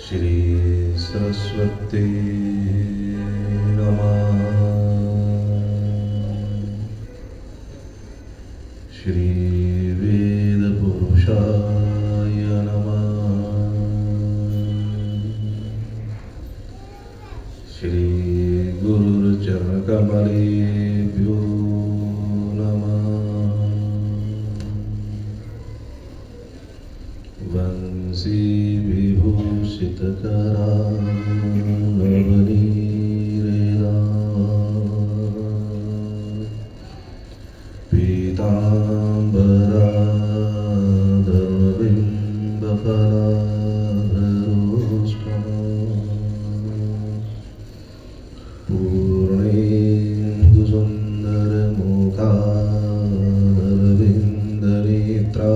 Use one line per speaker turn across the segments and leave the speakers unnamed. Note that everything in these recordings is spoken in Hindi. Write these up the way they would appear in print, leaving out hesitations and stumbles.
श्री सरस्वती नमः। श्री वेद पुरुषाय नमः। श्री गुरुचरण कमलेभ्यो नमः। वंशी विभूषितकरावलीरेदा पीताम्बराधरबिम्बफलाधरोष्टा पूर्णेन्दुसुन्दरमुखारविन्दनेत्रा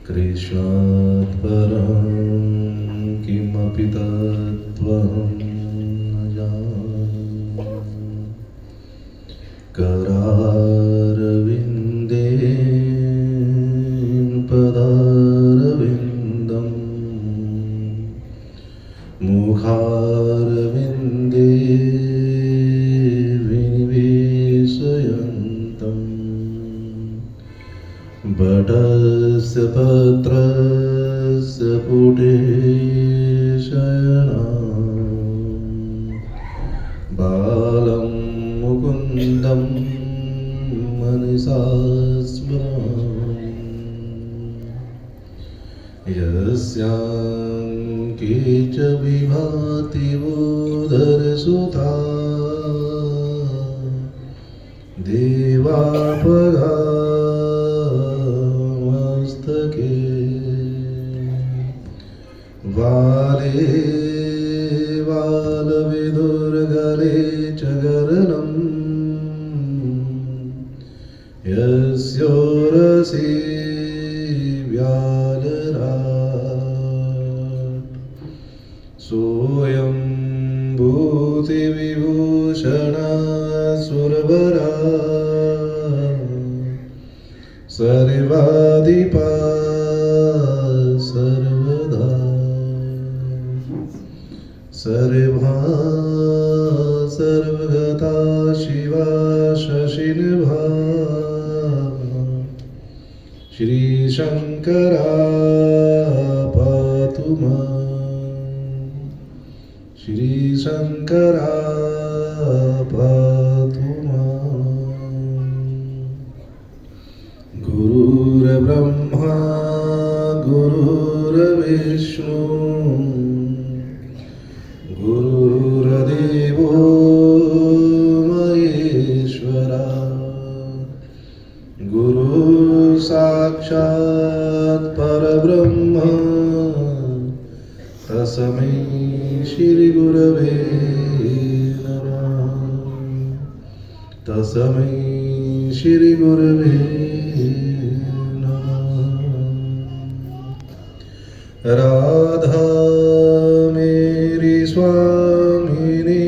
कृष्णात् परं किमपि तत्त्वं न जाने। करारविन्दे पदारविन्दं मुखारविन्दे विनिवेशयन्तम् बटस्य पत्रस्य पुटे शयनम् बालं मुकुन्दं मनसा स्मरामि। यस्याङ्के च विभाति उदरसुता देवापगा वाले वालविदुर्गले च गरलम् यस्योरसि व्यालराट् सोऽयं भूतिविभूषणा सर्वाधिपा सर्वदा सर्वा सर्वगता शिवा शशिनिभा श्रीशङ्करा पातु माम्। श्रीशङ्करा पातु माम्। गुरुर्ब्रह्मा गुरुर्विष्णु गुरुर्देवो महेश्वरा गुरुः साक्षात् परब्रह्म तस्मै श्रीगुरवे नमः। तस्मै श्रीगुरवे राधा मेरी स्वामिनी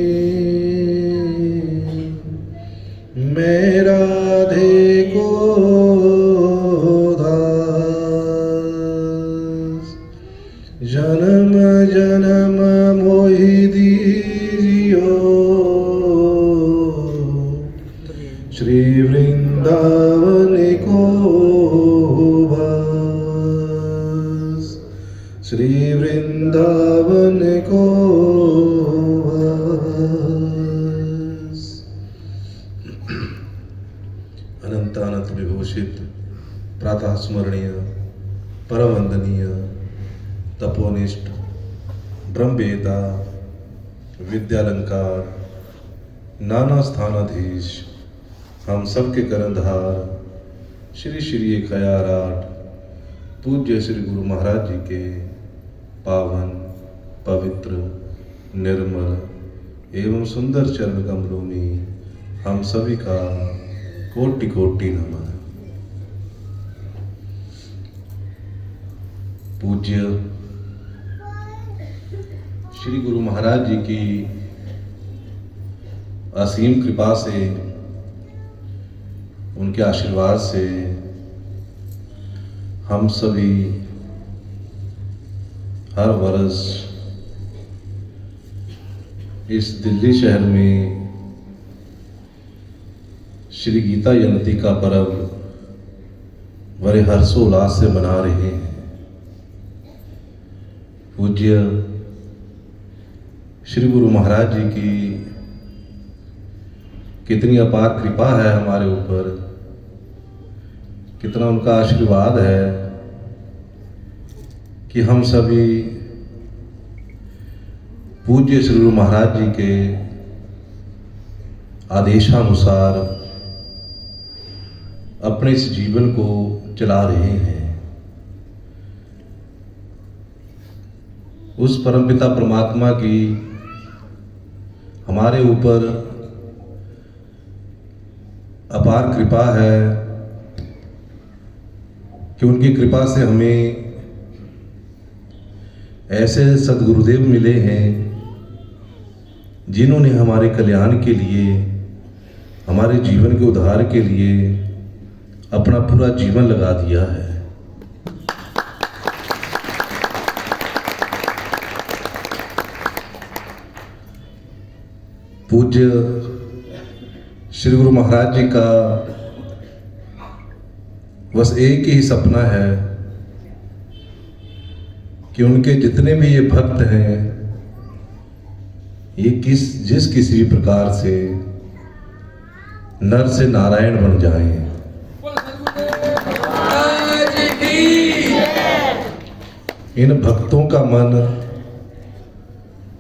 मैं राधे को दास जन्म जन्म मोहि दीजियो श्री वृंदावन को श्री वृंदावन को वास। अनंत अनंत विभूषित प्रातः स्मरणीय परमवंदनीय तपोनिष्ठ ब्रह्मवेता विद्यालंकार नाना स्थानाधीश हम सबके करंधार श्री श्री 1008 पूज्य श्री गुरु महाराज जी के पावन पवित्र निर्मल एवं सुंदर चरण कमलों में हम सभी का कोटि कोटि नमन। पूज्य श्री गुरु महाराज जी की असीम कृपा से, उनके आशीर्वाद से हम सभी हर वर्ष इस दिल्ली शहर में श्री गीता जयंती का पर्व बड़े हर्षोल्लास से मना रहे हैं। पूज्य श्री गुरु महाराज जी की कितनी अपार कृपा है हमारे ऊपर, कितना उनका आशीर्वाद है कि हम सभी पूज्य श्री गुरु महाराज जी के आदेशानुसार अपने इस जीवन को चला रहे हैं। उस परमपिता परमात्मा की हमारे ऊपर अपार कृपा है कि उनकी कृपा से हमें ऐसे सद्गुरुदेव मिले हैं जिन्होंने हमारे कल्याण के लिए, हमारे जीवन के उद्धार के लिए अपना पूरा जीवन लगा दिया है। पूज्य श्री गुरु महाराज जी का बस एक ही सपना है कि उनके जितने भी ये भक्त हैं, ये जिस किसी भी प्रकार से नर से नारायण बन जाएं। इन भक्तों का मन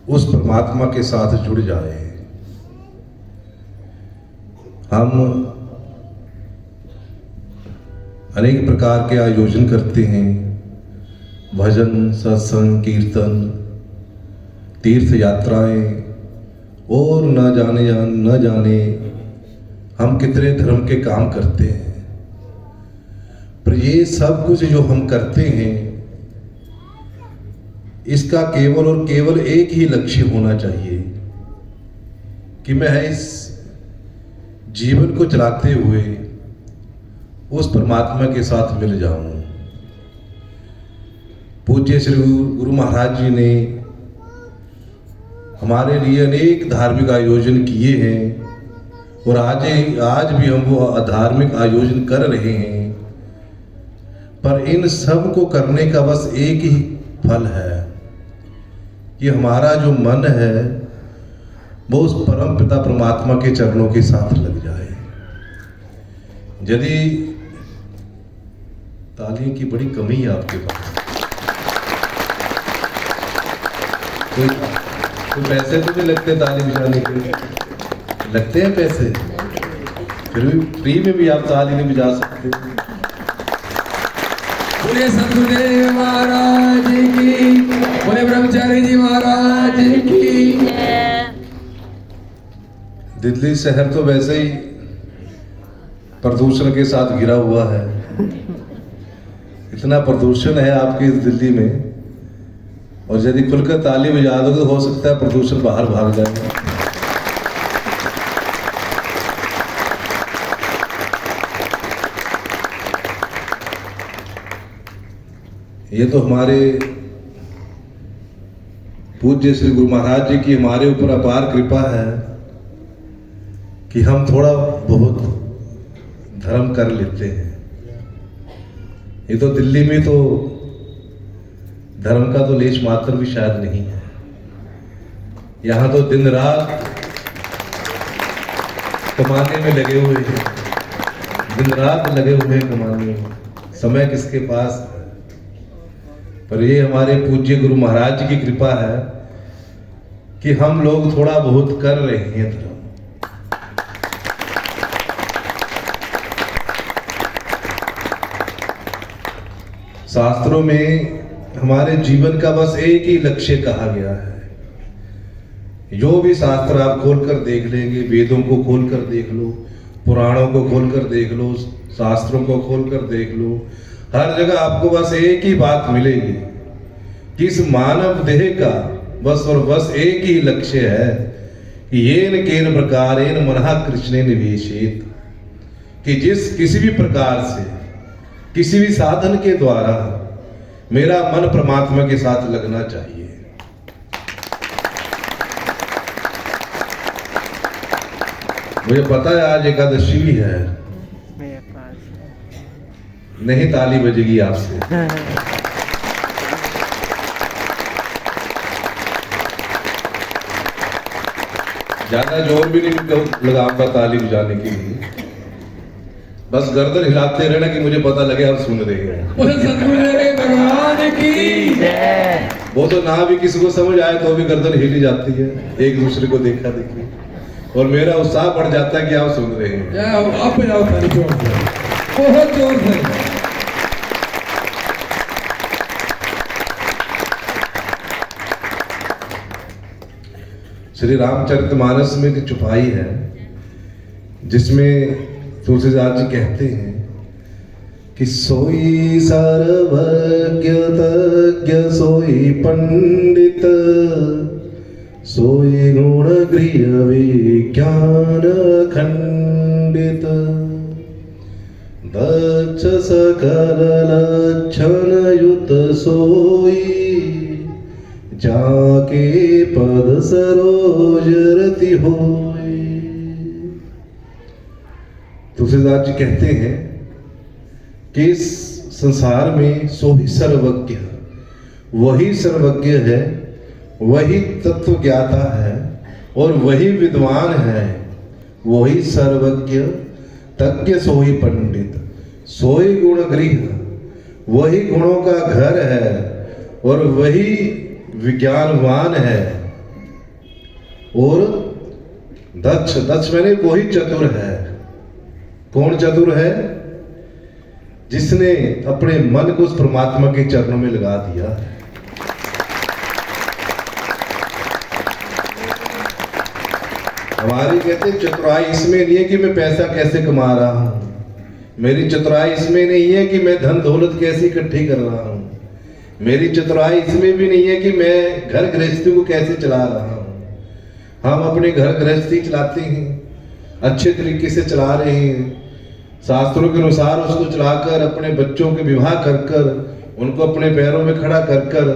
उस परमात्मा के साथ जुड़ जाए। हम अनेक प्रकार के आयोजन करते हैं, भजन, सत्संग, कीर्तन, तीर्थ यात्राएं और न जाने हम कितने धर्म के काम करते हैं। पर ये सब कुछ जो हम करते हैं, इसका केवल और केवल एक ही लक्ष्य होना चाहिए कि मैं इस जीवन को चलाते हुए उस परमात्मा के साथ मिल जाऊं। पूज्य श्री गुरु महाराज जी ने हमारे लिए अनेक धार्मिक आयोजन किए हैं और आज भी हम वो धार्मिक आयोजन कर रहे हैं। पर इन सब को करने का बस एक ही फल है कि हमारा जो मन है वो उस परम पिता परमात्मा के चरणों के साथ लग जाए। यदि तालियों की बड़ी कमी है आपके पास, कोई पैसे तो नहीं लगते ताली बजाने के? लगते हैं पैसे, फिर भी फ्री में भी आप ताली नहीं बजा सकते।
बोले सतगुरुदेव महाराज की, बोले ब्रह्मचारी जी महाराज की।
दिल्ली शहर तो वैसे ही प्रदूषण के साथ घिरा हुआ है। इतना प्रदूषण है आपकी इस दिल्ली में, और यदि खुलकर ताली बजा दोगे तो हो सकता है प्रदूषण बाहर भाग जाए। ये तो हमारे पूज्य श्री गुरु महाराज जी की हमारे ऊपर अपार कृपा है कि हम थोड़ा बहुत धर्म कर लेते हैं। ये तो दिल्ली में तो धर्म का तो लेश मात्र भी शायद नहीं है। यहाँ तो दिन रात कमाने में लगे हुए हैं, दिन रात लगे हुए हैं कमाने में, समय किसके पास है। पर ये हमारे पूज्य गुरु महाराज जी की कृपा है कि हम लोग थोड़ा बहुत कर रहे हैं धर्म। शास्त्रों में हमारे जीवन का बस एक ही लक्ष्य कहा गया है। जो भी शास्त्र आप खोलकर देख लेंगे, वेदों को खोलकर देख लो, पुराणों को खोलकर देख लो, शास्त्रों को खोलकर देख लो, हर जगह आपको बस एक ही बात मिलेगी कि इस मानव देह का बस और बस एक ही लक्ष्य है कि येन केन प्रकारेण मनः कृष्णे निवेशित, कि जिस किसी भी प्रकार से, किसी भी साधन के द्वारा मेरा मन परमात्मा के साथ लगना चाहिए। मुझे पता है आज एकादशी भी है, नहीं ताली बजेगी आपसे। ज्यादा जोर भी नहीं लगाऊंगा ताली बजाने के लिए, बस गर्दन हिलाते रहना कि मुझे पता लगे आप सुन रहे हैं।
बोले सतगुरु भगवान की जय।
वो तो ना भी किसी को समझ आए तो भी गर्दन हिली जाती है, एक दूसरे को देखा देखी, और मेरा उत्साह बढ़ जाता है कि आप सुन रहे हैं।
जय, अब जाओ ताली जोर से, बहुत जोर से।
श्री रामचरितमानस में एक चौपाई है जिसमें तुलसीदास जी कहते हैं कि सोई सर्वज्ञ तज्ञ सोई पंडित सोई गुण गृह विज्ञान खंडित दक्ष सकल लक्षण युत सोई जाके पद सरोज रति होए। तुलसीदास जी कहते हैं कि इस संसार में सो ही सर्वज्ञ, वही सर्वज्ञ है, वही तत्व ज्ञाता है और वही विद्वान है, वही सर्वज्ञ तज्ञ सोई पंडित सोई गुण गृह, वही गुणों का घर है और वही विज्ञानवान है। और दक्ष, दक्ष मैंने वही चतुर है। कौन चतुर है? जिसने अपने मन को उस परमात्मा के चरणों में लगा दिया है। हमारी कहते चतुराई इसमें नहीं है कि मैं पैसा कैसे कमा रहा हूं, मेरी चतुराई इसमें नहीं है कि मैं धन दौलत कैसे इकट्ठी कर रहा हूं, मेरी चतुराई इसमें भी नहीं है कि मैं घर गृहस्थी को कैसे चला रहा हूं। हम अपने घर गृहस्थी चलाते हैं, अच्छे तरीके से चला रहे हैं, शास्त्रों के अनुसार उसको चलाकर अपने बच्चों के विवाह कर कर उनको अपने पैरों में खड़ा कर कर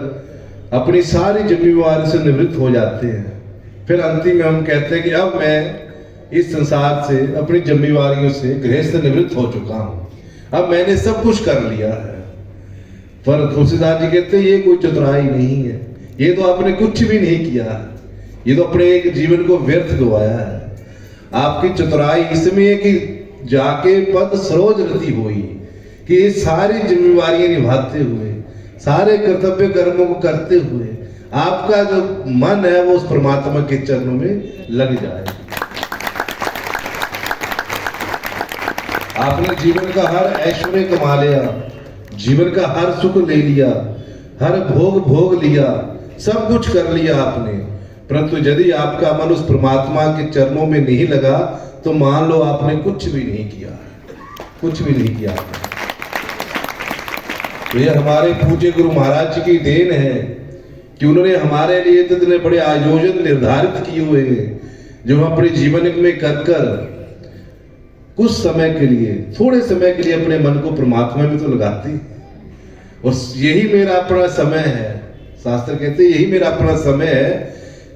अपनी सारी जिम्मेवारी से निवृत्त हो जाते हैं। फिर अंतिम में हम कहते हैं कि अब मैं इस संसार से अपनी जिम्मेवारियों से गृहस्थ निवृत्त हो चुका हूं, अब मैंने सब कुछ कर लिया है। पर तुलसीदास जी कहते हैं ये कोई चतुराई नहीं है, ये तो आपने कुछ भी नहीं किया, ये तो अपने एक जीवन को व्यर्थ गवाया है। आपकी चतुराई इसमें है कि जाके पद सरोज रति हुई, कि ये सारी जिम्मेवारियां निभाते हुए सारे कर्तव्य कर्मों को करते हुए आपका जो मन है वो उस परमात्मा के चरणों में लग जाए। आपने जीवन का हर ऐश्वर्य कमा लिया, जीवन का हर सुख ले लिया, हर भोग भोग लिया, सब कुछ कर लिया आपने, परंतु यदि आपका मन उस परमात्मा के चरणों में नहीं लगा तो मान लो आपने कुछ भी नहीं किया, कुछ भी नहीं किया। तो ये हमारे पूज्य गुरु महाराज जी की देन है कि उन्होंने हमारे लिए इतने बड़े आयोजन निर्धारित किए हुए हैं जो हम अपने जीवन में कर कर कुछ समय के लिए, थोड़े समय के लिए अपने मन को परमात्मा में तो लगाते हैं। और यही मेरा अपना समय है, शास्त्र कहते हैं यही मेरा अपना समय है,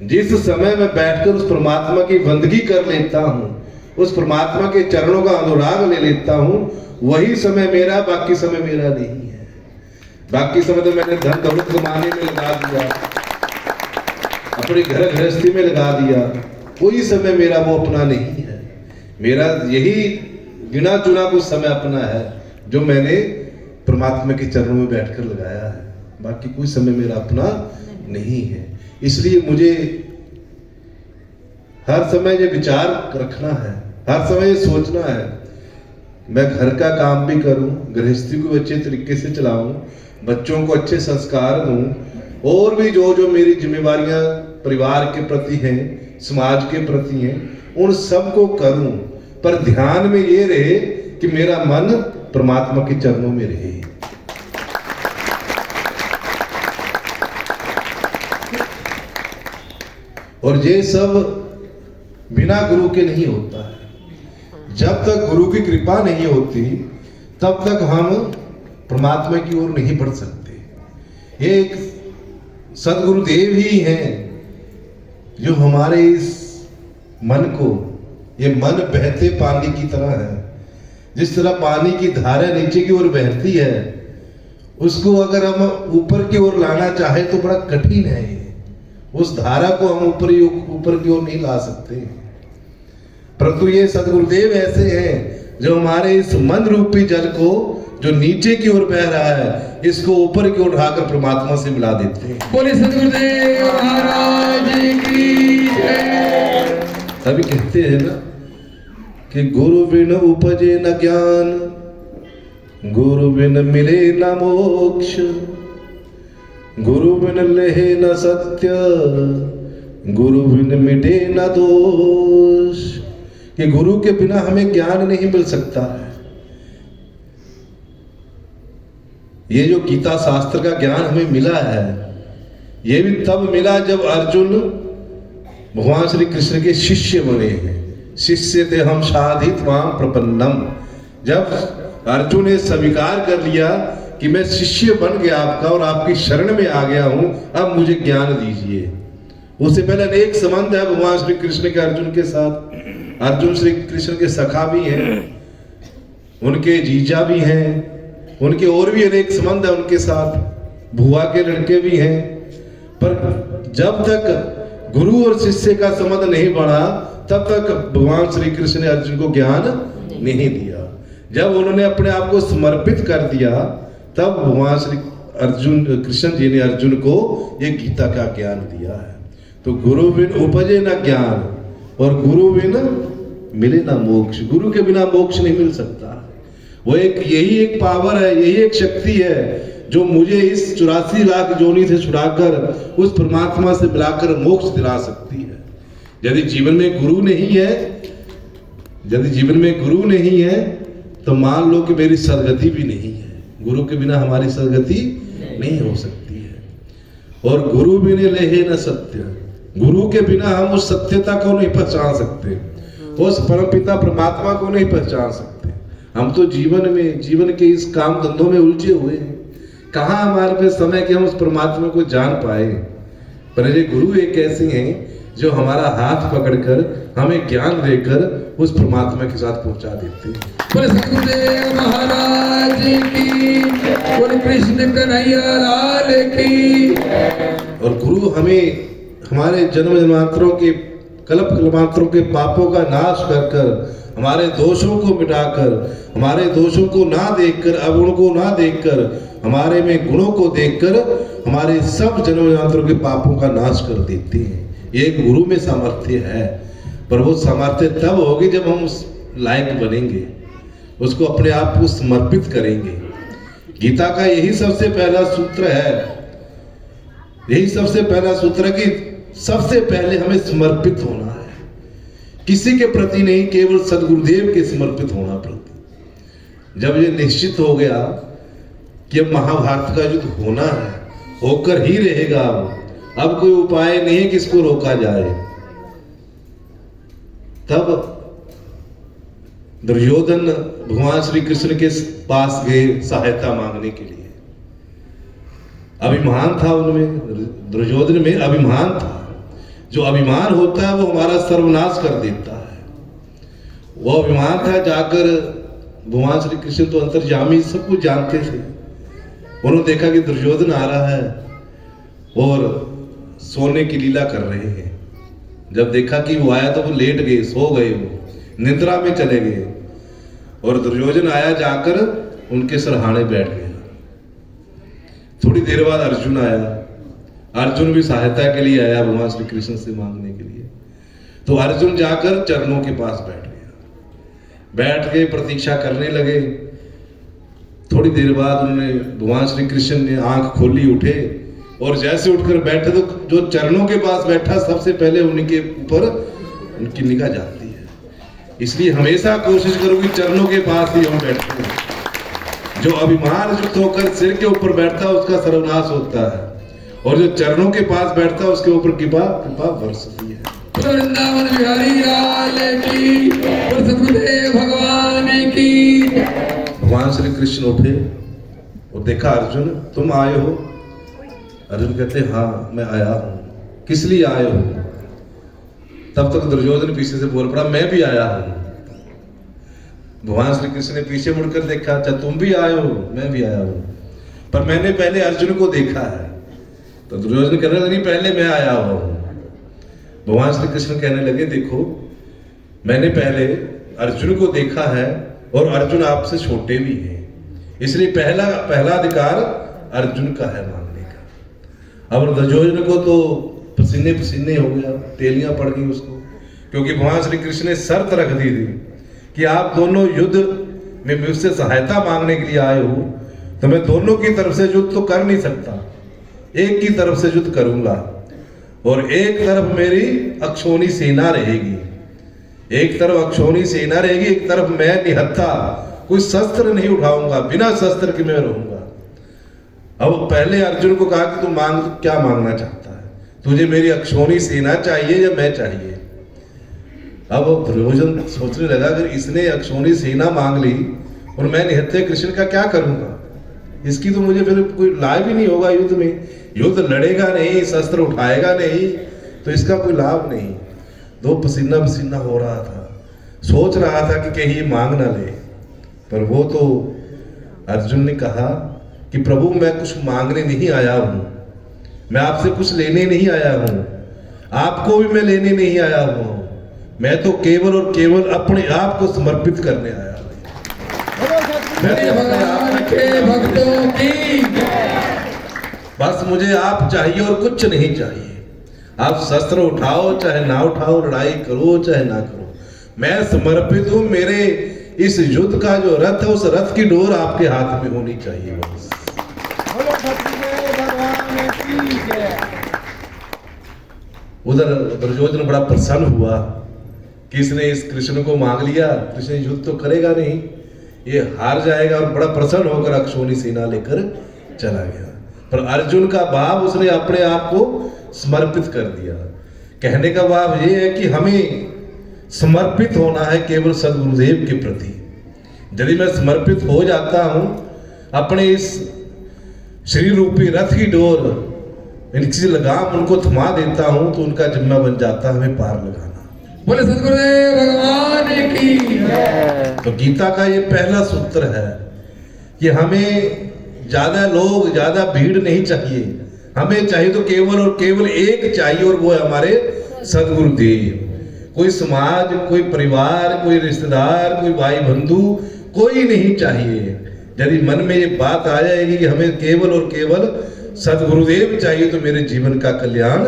जिस समय मैं बैठकर उस परमात्मा की बंदगी कर लेता हूं, उस परमात्मा के चरणों का अनुराग ले लेता हूं, वही समय मेरा, बाकी समय मेरा नहीं है। बाकी समय तो मैंने धन दौलत कमाने में लगा दिया, अपने घर गृहस्थी में लगा दिया, कोई समय मेरा वो अपना नहीं है। मेरा यही गिना चुना कुछ समय अपना है जो मैंने परमात्मा के चरणों में बैठकर लगाया है, बाकी कोई समय मेरा अपना नहीं है। इसलिए मुझे हर समय ये विचार रखना है, हर समय ये सोचना है, मैं घर का काम भी करूं, गृहस्थी को अच्छे तरीके से चलाऊं, बच्चों को अच्छे संस्कार दूं, और भी जो जो मेरी जिम्मेवारियां परिवार के प्रति हैं, समाज के प्रति हैं, उन सब को करूं, पर ध्यान में ये रहे कि मेरा मन परमात्मा के चरणों में रहे। और ये सब बिना गुरु के नहीं होता है। जब तक गुरु की कृपा नहीं होती तब तक हम परमात्मा की ओर नहीं बढ़ सकते। ये एक सदगुरुदेव ही हैं जो हमारे इस मन को, ये मन बहते पानी की तरह है। जिस तरह पानी की धारा नीचे की ओर बहती है, उसको अगर हम ऊपर की ओर लाना चाहे तो बड़ा कठिन है। उस धारा को हम ऊपर की ओर नहीं ला सकते, परंतु ये सदगुरुदेव ऐसे हैं जो हमारे इस मन रूपी जल को, जो नीचे की ओर बह रहा है, इसको ऊपर की ओर उठाकर परमात्मा से मिला देते हैं।
बोले सदगुरुदेव महाराज की जय।
अभी कहते हैं ना कि गुरु बिन उपजे न ज्ञान, गुरु बिन मिले न मोक्ष, गुरु बिन लहे न सत्य, गुरु बिन मिटे न दोष। कि गुरु के बिना हमें ज्ञान नहीं मिल सकता है। ये जो गीता शास्त्र का ज्ञान हमें मिला है, ये भी तब मिला जब अर्जुन भगवान श्री कृष्ण के शिष्य बने हैं। शिष्य थे हम साधित माम प्रपन्नम। जब अर्जुन ने स्वीकार कर लिया कि मैं शिष्य बन गया आपका और आपकी शरण में आ गया हूं, अब मुझे ज्ञान दीजिए। उससे पहले अनेक संबंध है भगवान श्री कृष्ण के अर्जुन के साथ। अर्जुन श्री कृष्ण के सखा भी हैं, उनके जीजा भी हैं, उनके और भी अनेक संबंध है उनके साथ, बुआ के लड़के भी हैं। पर जब तक गुरु और शिष्य का संबंध नहीं बढ़ा, तब तक भगवान श्री कृष्ण ने अर्जुन को ज्ञान नहीं दिया। जब उन्होंने अपने आप को समर्पित कर दिया, तब भगवान श्री कृष्ण जी ने अर्जुन को ये गीता का ज्ञान दिया है। तो गुरु बिन उपजे न ज्ञान और गुरु बिन मिले ना मोक्ष। गुरु के बिना मोक्ष नहीं मिल सकता। वो यही एक पावर है, यही एक शक्ति है जो मुझे इस 84 लाख जोनी से छुड़ाकर उस परमात्मा से मिलाकर मोक्ष दिला सकती है। यदि जीवन में गुरु नहीं है, यदि जीवन में गुरु नहीं है, तो मान लो कि मेरी सदगति भी नहीं है। गुरु के बिना हमारी सदगति नहीं हो सकती है। और गुरु बिना लेहे न सत्य, गुरु के बिना हम उस सत्यता को नहीं पहचान सकते, उस परमपिता परमात्मा को नहीं पहचान सकते। हम तो जीवन के इस काम धंधों में उलझे हुए हैं। कहाँ हमारे पे समय कि हम उस परमात्मा को जान पाए। पर ये गुरु एक ऐसे हैं जो हमारा हाथ पकड़कर हमें ज्ञान देकर उस परमात्मा के साथ पहुंचा देते हैं।
बोले सदगुरुदेव महाराज की, बोले कृष्ण कन्हैया लाल की।
और गुरु हमें हमारे जन्म जन्मांतरों के कल्प कल्पांतरों के पापों का नाश कर कर, हमारे दोषों को मिटाकर, हमारे दोषों को ना देखकर, अवगुण को ना देखकर, हमारे में गुणों को देखकर हमारे सब जन्म जन्मांतरों के पापों का नाश कर देते हैं। ये एक गुरु में सामर्थ्य है। पर वो सामर्थ्य तब होगी जब हम उस लायक बनेंगे, उसको अपने आप को समर्पित करेंगे। गीता का यही सबसे पहला सूत्र है, यही सबसे पहला सूत्र है कि सबसे पहले हमें समर्पित होना है। किसी के प्रति नहीं, केवल सदगुरुदेव के समर्पित होना प्रति। जब ये निश्चित हो गया कि अब महाभारत का युद्ध होना है, होकर ही रहेगा, अब कोई उपाय नहीं है कि इसको रोका जाए, तब दुर्योधन भगवान श्री कृष्ण के पास गए सहायता मांगने के लिए। अभिमान था उनमें, दुर्योधन में अभिमान था। जो अभिमान होता है वो हमारा सर्वनाश कर देता है। वो अभिमान था, जाकर भगवान श्री कृष्ण तो अंतर्यामी, सब कुछ जानते थे। उन्होंने देखा कि दुर्योधन आ रहा है और सोने की लीला कर रहे हैं। जब देखा कि वो आया तो वो लेट गए, सो गए, वो निद्रा में चले गए। और दुर्योधन आया, जाकर उनके सरहाने बैठ गया। थोड़ी देर बाद अर्जुन आया। अर्जुन भी सहायता के लिए आया भगवान श्री कृष्ण से मांगने के लिए। तो अर्जुन जाकर चरणों के पास बैठ गया। बैठ के प्रतीक्षा करने लगे। थोड़ी देर बाद उन्होंने भगवान श्री कृष्ण ने आंख खोली, उठे और जैसे उठकर बैठे तो जो चरणों के पास बैठा, सबसे पहले उनके ऊपर उनकी निगाह जाती है। इसलिए हमेशा कोशिश करो कि चरणों के पास ही हम बैठे। जो अभिमान युक्त होकर सिर के ऊपर बैठता है उसका सर्वनाश होता है, और जो चरणों के पास बैठता है उसके ऊपर कृपा बरसती है।
वृंदावन बिहारी लाल की, सदगुरुदेव भगवान की।
भगवान श्री कृष्ण उठे और देखा अर्जुन तुम आए हो, अर्जुन कहते हाँ मैं आया हूँ। किस लिए आए हो? तब तक दुर्योधन पीछे से बोल पड़ा मैं भी आया हूँ। भगवान श्री कृष्ण ने पीछे मुड़कर देखा, अच्छा तुम भी आए हो? मैं भी आया हूँ, पर मैंने पहले अर्जुन को देखा है। तो दुर्योधन कहने लगे नहीं पहले मैं आया हुआ हूँ। भगवान श्री कृष्ण कहने लगे देखो मैंने पहले अर्जुन को देखा है और अर्जुन आपसे छोटे भी हैं, इसलिए पहला अधिकार अर्जुन का है मांगने का। अब दुर्योधन को तो पसीने पसीने हो गया, तेलियां पड़ गई उसको, क्योंकि भगवान श्री कृष्ण ने शर्त रख दी थी कि आप दोनों युद्ध में मुझसे सहायता मांगने के लिए आए हो, तो मैं दोनों की तरफ से युद्ध तो कर नहीं सकता, एक की तरफ से युद्ध करूंगा और एक तरफ मेरी अक्षौणी सेना रहेगी, एक तरफ अक्षौणी सेना रहेगी, एक तरफ मैं निहत्था कोई शस्त्र नहीं उठाऊंगा, बिना शस्त्र के मैं रहूंगा। अब पहले अर्जुन को कहा कि तू मांग, क्या मांगना चाहता है? तुझे मेरी अक्षौणी सेना चाहिए या मैं चाहिए? अब दुर्योधन सोचने लगा अगर इसने अक्षौणी सेना मांग ली और मैं निहत्थे कृष्ण का क्या करूंगा, इसकी तो मुझे फिर कोई लाभ ही नहीं होगा युद्ध में, युद्ध लड़ेगा नहीं, शस्त्र उठाएगा नहीं, तो इसका कोई लाभ नहीं। दो पसीना पसीना हो रहा था, सोच रहा था कि कहीं ये मांग ना ले, पर वो तो अर्जुन ने कहा कि प्रभु मैं कुछ मांगने नहीं आया हूं, मैं आपसे कुछ लेने नहीं आया हूं, आपको भी मैं लेने नहीं आया हूं, मैं तो केवल और केवल अपने आप को समर्पित करने आया हूं।
भगवान के भक्तों की
बस मुझे आप चाहिए और कुछ नहीं चाहिए। आप शस्त्र उठाओ चाहे ना उठाओ, लड़ाई करो चाहे ना करो, मैं समर्पित हूं। मेरे इस युद्ध का जो रथ है उस रथ की डोर आपके हाथ में होनी चाहिए बस। उधर दुर्योधन बड़ा प्रसन्न हुआ कि इसने इस कृष्ण को मांग लिया, कृष्ण युद्ध तो करेगा नहीं, ये हार जाएगा, और बड़ा प्रसन्न होकर अक्षौणी सेना लेकर चला गया। पर अर्जुन का भाव उसने अपने आप को समर्पित कर दिया। कहने का भाव ये है कि हमें समर्पित होना है केवल सदगुरुदेव के प्रति। यदि मैं समर्पित हो जाता हूं, अपने इस शरीर रूपी रथ की डोर किसी लगाम उनको थमा देता हूं, तो उनका जिम्मा बन जाता है हमें पार लगाना।
बोले सदगुरुदेव भगवान की।
तो गीता का ये पहला सूत्र है कि हमें ज्यादा लोग, ज्यादा भीड़ नहीं चाहिए, हमें चाहिए तो केवल और केवल एक चाहिए, और वो है हमारे सदगुरुदेव। कोई समाज, कोई परिवार, कोई रिश्तेदार, कोई भाई बंधु, कोई नहीं चाहिए। यदि मन में ये बात आ जाएगी कि हमें केवल और केवल सदगुरुदेव चाहिए, तो मेरे जीवन का कल्याण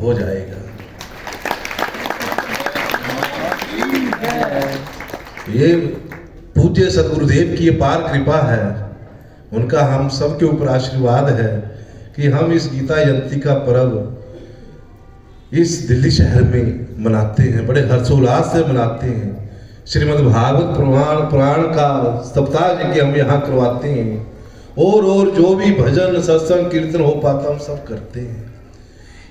हो जाएगा। ये पूज्य सदगुरुदेव की ये पार कृपा है, उनका हम सब के ऊपर आशीर्वाद है कि हम इस गीता जयंती का पर्व इस दिल्ली शहर में मनाते हैं, बड़े हर्षोल्लास से मनाते हैं। श्रीमद् भागवत पुराण का सप्ताह यज्ञ हम यहाँ करवाते हैं, और जो भी भजन सत्संग कीर्तन हो पाता हम सब करते हैं।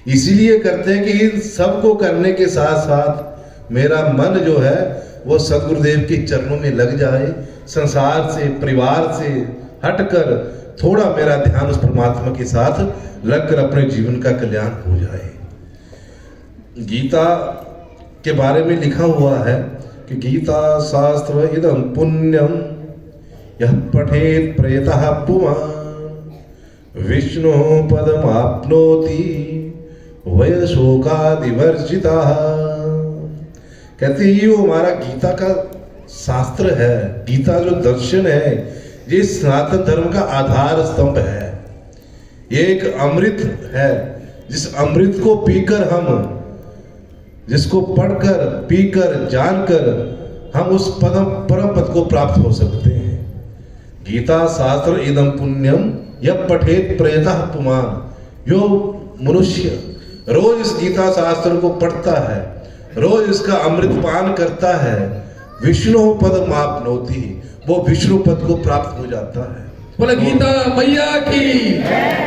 इसीलिए करते हैं कि इन सब को करने के साथ साथ मेरा मन जो है वो सदगुरुदेव के चरणों में लग जाए, संसार से, परिवार से हटकर थोड़ा मेरा ध्यान उस परमात्मा के साथ लगकर अपने जीवन का कल्याण हो जाए। गीता के बारे में लिखा हुआ है कि गीता शास्त्र इदं पुण्यम यह पठेत प्रयतः पुमान् विष्णु पदमाप्नोति वय शोकादिवर्जितः। कहते ये वो हमारा गीता का शास्त्र है, गीता जो दर्शन है, ये सनातन धर्म का आधार स्तंभ है। ये एक अमृत है, जिस अमृत को पीकर हम, जिसको पढ़कर, पीकर, जानकर हम उस परम पद को प्राप्त हो सकते हैं। गीता शास्त्र इदं पुण्यम यः पठेत प्रयतः पुमान्। जो मनुष्य रोज इस गीता शास्त्र को पढ़ता है, रोज इसका अमृत पान करता है, विष्णु पद मापनोति, वो विष्णु पद को प्राप्त हो जाता है।
बोले गीता मैया की,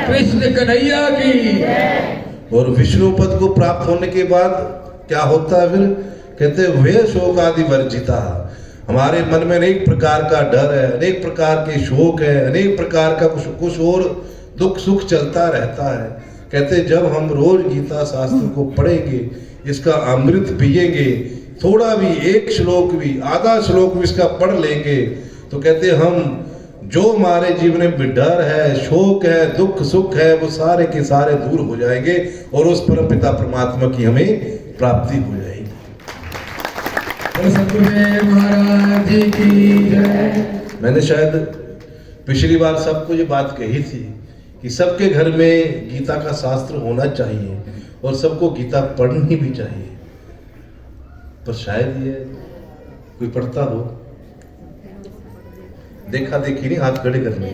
कृष्ण कन्हैया की।
और विष्णु पद को प्राप्त होने के बाद क्या होता है फिर? कहते वे शोक आदि वर्जिता। हमारे मन में अनेक प्रकार का डर है, अनेक प्रकार के शोक है, अनेक प्रकार का कुछ और दुख सुख चलता रहता है। कहते जब हम रोज गीता शास्त्र को पढ़ेंगे, इसका अमृत पिएंगे, थोड़ा भी एक श्लोक भी आधा श्लोक भी इसका पढ़ लेंगे, तो कहते हम जो हमारे जीवन में डर है, शोक है, दुख सुख है, वो सारे के सारे दूर हो जाएंगे और उस परम पिता परमात्मा की हमें प्राप्ति हो जाएगी।
सतगुरुदेव महाराज की जय।
मैंने शायद पिछली बार सबको ये बात कही थी कि सबके घर में गीता का शास्त्र होना चाहिए और सबको गीता पढ़नी भी चाहिए, पर शायद ये कोई पढ़ता हो, देखा देखी नहीं, हाथ खड़े करने,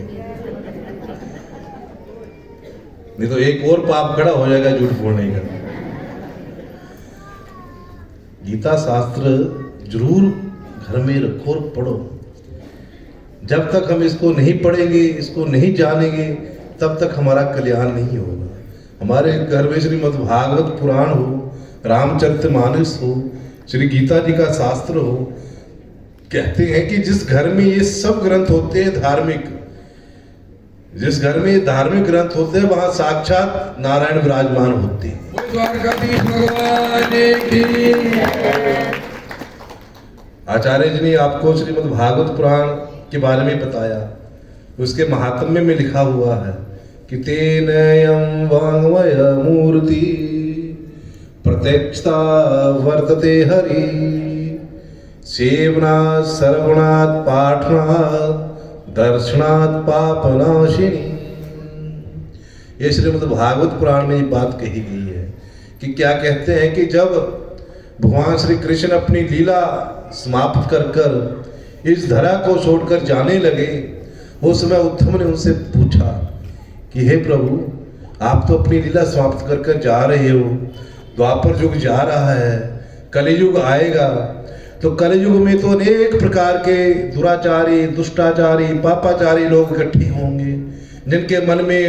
नहीं तो एक और पाप खड़ा हो जाएगा झूठ बोलने का। गीता शास्त्र जरूर घर में रखो और पढ़ो। जब तक हम इसको नहीं पढ़ेंगे, इसको नहीं जानेंगे, तब तक हमारा कल्याण नहीं होगा। हमारे घर में श्रीमद् भागवत पुराण हो, रामचरितमानस हो, श्री गीता जी का शास्त्र हो, कहते हैं कि जिस घर में ये सब ग्रंथ होते हैं धार्मिक, जिस घर में ये धार्मिक ग्रंथ होते हैं, वहां साक्षात नारायण विराजमान होते हैं।
द्वारकाधीश भगवान की।
आचार्य जी ने आपको श्रीमद् भागवत पुराण के बारे में बताया, उसके महात्म्य में लिखा हुआ है कि तेनयं वाङ्मय मूर्ति प्रत्यक्षता वर्तते हरि, सेवनात् श्रवणात् पाठनात् दर्शनात् पापनाशिनी। ये श्रीमद् भागवत पुराण में ये बात कही गई है कि क्या कहते हैं कि जब भगवान श्री कृष्ण अपनी लीला समाप्त कर इस धरा को छोड़कर जाने लगे, उस समय उद्धव ने उनसे पूछा कि हे प्रभु, आप तो अपनी लीला समाप्त कर जा रहे हो, द्वापर युग जा रहा है, कलियुग आएगा, तो कलियुग में तो अनेक प्रकार के दुराचारी, दुष्टाचारी, पापाचारी लोग इकट्ठे होंगे, जिनके मन में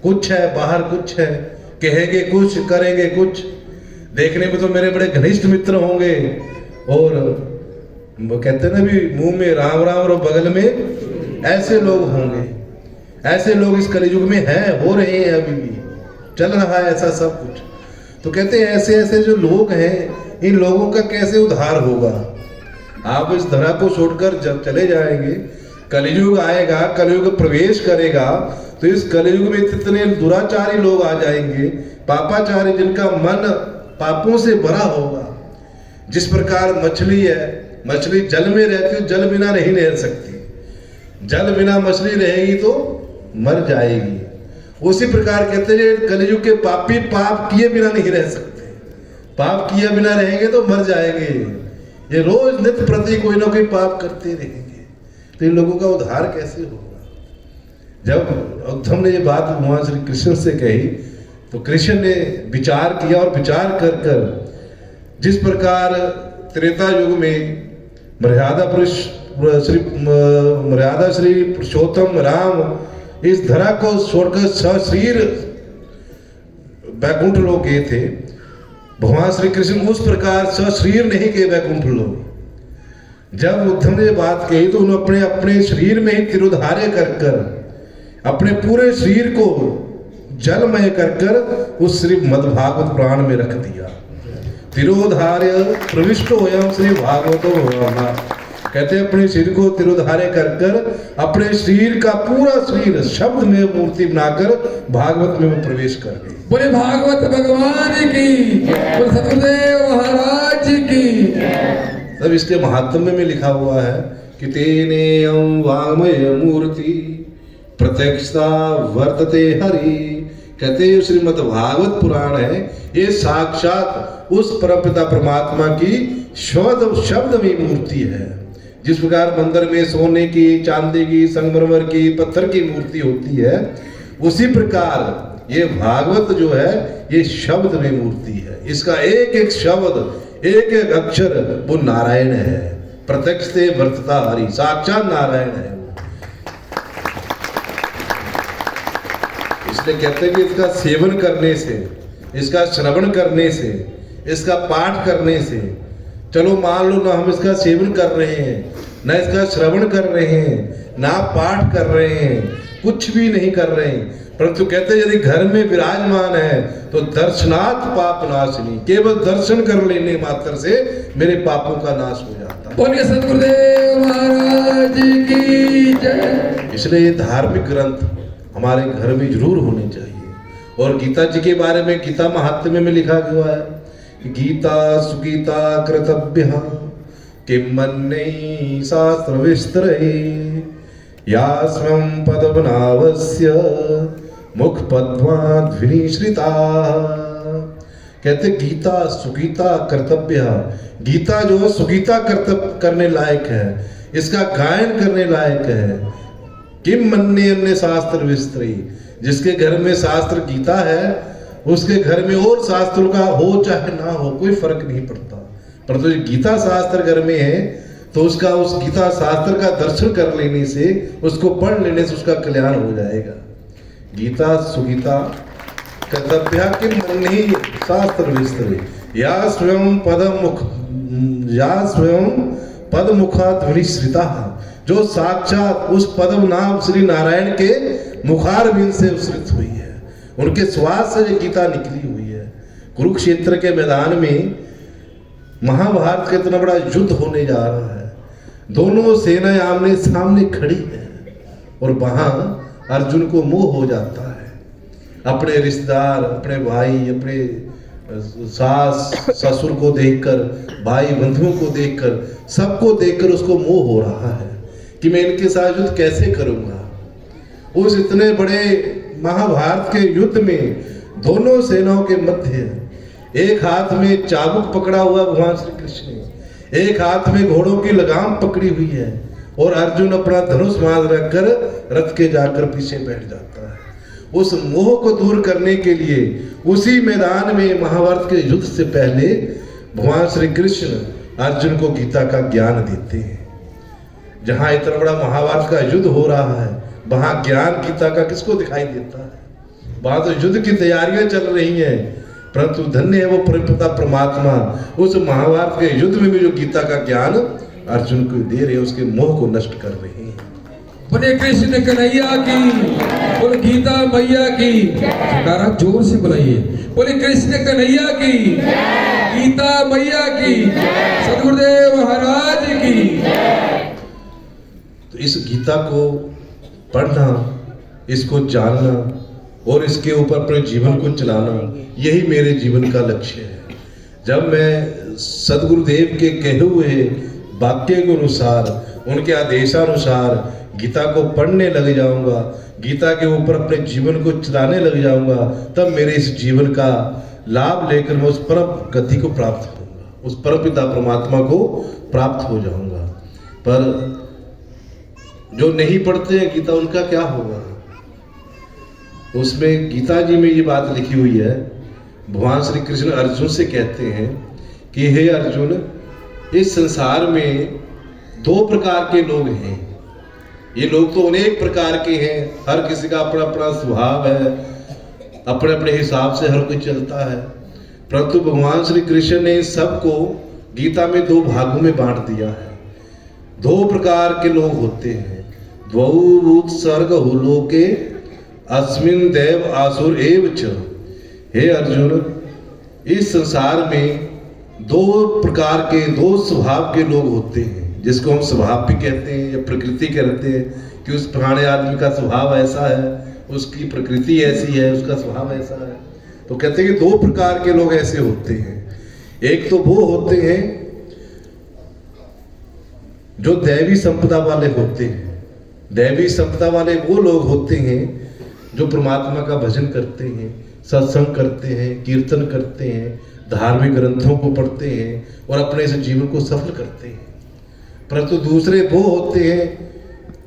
कुछ है, बाहर कुछ है, कहेंगे कुछ, करेंगे कुछ। देखने में तो मेरे बड़े घनिष्ठ मित्र होंगे और वो कहते ना भी मुंह में राम राम और बगल में ऐसे लोग होंगे। ऐसे लोग इस कलियुग में हैं, हो रहे हैं, अभी भी चल रहा है ऐसा सब कुछ। तो कहते हैं ऐसे ऐसे जो लोग हैं, इन लोगों का कैसे उद्धार होगा? आप इस धरा को छोड़कर जब चले जाएंगे, कलियुग आएगा, कलियुग प्रवेश करेगा, तो इस कलियुग में इतने दुराचारी लोग आ जाएंगे, पापाचारी, जिनका मन पापों से भरा होगा। जिस प्रकार मछली है, मछली जल में रहती है, जल बिना नहीं रह सकती, जल बिना मछली रहेगी तो मर जाएगी। उसी प्रकार कहते हैं कलियुग के पापी पाप किए बिना नहीं रह सकते, पाप किए बिना रहेंगे तो मर जाएंगे। ये रोज नित्य प्रति कोई ना कोई पाप करते रहेंगे, तो इन लोगों का उद्धार कैसे होगा? जब उद्धव ने ये बात भगवान श्री कृष्ण से कही, तो कृष्ण ने विचार किया और विचार कर कर जिस प्रकार त्रेता युग में मर्यादा श्री पुरुषोत्तम राम इस धरा को छोड़कर सशरीर वैकुंठ लोग गए थे, भगवान श्री कृष्ण उस प्रकार सशरीर नहीं गए वैकुंठ लोग। जब उद्धव ने बात कही तो उन्होंने अपने अपने शरीर में ही तिरोधार्य कर कर अपने पूरे शरीर को जलमय कर कर उस श्री मद्भागवत पुराण में रख दिया। तिरोधार्य प्रविष्ट होयम श्री भागवतो भगवान, कहते हैं अपने शरीर को तिरोधार्य कर कर अपने शरीर का पूरा शरीर शब्द में मूर्ति बनाकर भागवत में वो प्रवेश कर गए।
बोले भागवत भगवान की, बोले सतगुरुदेव महाराज की।
तब इसके महात्म्य में लिखा हुआ है कि तेनेयं वाङ्मय मूर्ति प्रत्यक्षता वर्तते हरि, कहते हैं श्रीमद् भागवत पुराण है, ये साक्षात उस परमपिता परमात्मा की शब्द में मूर्ति है। जिस प्रकार मंदिर में सोने की, चांदी की, संगमरमर की, पत्थर की मूर्ति होती है, उसी प्रकार ये भागवत जो है ये शब्द में मूर्ति है। इसका एक एक शब्द, एक एक अक्षर वो नारायण है। प्रत्यक्ष से वर्तता हरि, साक्षात नारायण है। इसलिए कहते हैं कि इसका सेवन करने से, इसका श्रवण करने से, इसका पाठ करने से, चलो मान लो ना हम इसका सेवन कर रहे हैं, ना इसका श्रवण कर रहे हैं, ना पाठ कर रहे हैं, कुछ भी नहीं कर रहे हैं, परंतु कहते हैं यदि घर में विराजमान है तो दर्शनात् पाप नाशनी, केवल दर्शन कर लेने मात्र से मेरे पापों का नाश हो जाता है।
बोलिए सद्गुरुदेव महाराज की जय।
इसलिए ये धार्मिक ग्रंथ हमारे घर में जरूर होने चाहिए। और गीता जी के बारे में गीता महात्म्य में लिखा गया है, गीता सुगीता कर्तव्य किम मन्ये शास्त्र विस्तरे यास्वं पदवनावस्य मुख पद्माध्विनिश्रिता। कहते गीता सुगीता कर्तव्य, गीता जो सुगीता कर्तव्य करने लायक है, इसका गायन करने लायक है। किम मन्ये अन्य शास्त्र विस्तरे, जिसके घर में शास्त्र गीता है उसके घर में और शास्त्रों का हो चाहे ना हो कोई फर्क नहीं पड़ता। परंतु जो गीता शास्त्र घर में है तो उसका उस गीता शास्त्र का दर्शन कर लेने से, उसको पढ़ लेने से उसका कल्याण हो जाएगा। गीता सुगीता कर्तव्य किम मन्ये शास्त्र विस्तरे या स्वयं पदमुखाध्वनिश्रिता, जो साक्षात उस पद्म नाम श्री नारायण के मुखार बिंद से उच्चरित हुई है, उनके श्वास से ये गीता निकली हुई है। कुरुक्षेत्र के मैदान में महाभारत का इतना बड़ा युद्ध होने जा रहा है, दोनों सेनाएं आमने सामने खड़ी है और वहां अर्जुन को मोह हो जाता है। अपने रिश्तेदार, अपने भाई, अपने सास ससुर को देखकर, भाई बंधुओं को देखकर, सबको देखकर उसको मोह हो रहा है कि मैं इनके साथ युद्ध कैसे करूंगा। उस इतने बड़े महाभारत के युद्ध में दोनों सेनाओं के मध्य एक हाथ में चाबुक पकड़ा हुआ भगवान श्री कृष्ण ने, एक हाथ में घोड़ों की लगाम पकड़ी हुई है और अर्जुन अपना धनुष बांध रखकर रथ के जाकर पीछे बैठ जाता है। उस मोह को दूर करने के लिए उसी मैदान में महाभारत के युद्ध से पहले भगवान श्री कृष्ण अर्जुन को गीता का ज्ञान देते हैं। जहां इतना बड़ा महाभारत का युद्ध हो रहा है वहां ज्ञान गीता का किसको दिखाई देता है? वहां तो युद्ध की तैयारियां चल रही हैं, परंतु धन्य है वो परमपिता परमात्मा उस महाभारत के युद्ध में भी जो गीता का ज्ञान अर्जुन को दे रहे हैं, उसके मोह को नष्ट कर रहे हैं।
बोले कृष्ण कन्हैया की, बोले गीता मैया की, जयकारा जोर से बुलाइए। बोले कृष्ण कन्हैया की, गीता मैया की, सद्गुरुदेव महाराज की।
तो इस गीता को पढ़ना, इसको जानना और इसके ऊपर अपने जीवन को चलाना, यही मेरे जीवन का लक्ष्य है। जब मैं सद्गुरुदेव के कहे हुए वाक्य के अनुसार, उनके आदेशानुसार गीता को पढ़ने लग जाऊंगा, गीता के ऊपर अपने जीवन को चलाने लग जाऊंगा, तब मेरे इस जीवन का लाभ लेकर मैं उस परम गति को प्राप्त होऊंगा, उस परम पिता परमात्मा को प्राप्त हो जाऊंगा। पर जो नहीं पढ़ते हैं गीता, उनका क्या होगा? उसमें गीता जी में ये बात लिखी हुई है, भगवान श्री कृष्ण अर्जुन से कहते हैं कि हे अर्जुन, इस संसार में दो प्रकार के लोग हैं। ये लोग तो अनेक प्रकार के हैं, हर किसी का अपना अपना स्वभाव है, अपने अपने हिसाब से हर कोई चलता है। परंतु भगवान श्री कृष्ण ने सबको गीता में दो भागों में बांट दिया है। दो प्रकार के लोग होते हैं, द्वौ सर्ग लोके अस्मिन देव आसुर एव च। हे अर्जुन, इस संसार में दो प्रकार के, दो स्वभाव के लोग होते हैं, जिसको हम स्वभाव भी कहते हैं या प्रकृति कहते हैं कि उस पुराने आदमी का स्वभाव ऐसा है, उसकी प्रकृति ऐसी है, उसका स्वभाव ऐसा है। तो कहते हैं कि दो प्रकार के लोग ऐसे होते हैं। एक तो वो होते हैं जो दैवी संपदा वाले होते हैं। दैवी संपदा वाले वो लोग होते हैं जो परमात्मा का भजन करते हैं, सत्संग करते हैं, कीर्तन करते हैं, धार्मिक ग्रंथों को पढ़ते हैं और अपने इस जीवन को सफल करते हैं। परंतु दूसरे वो होते हैं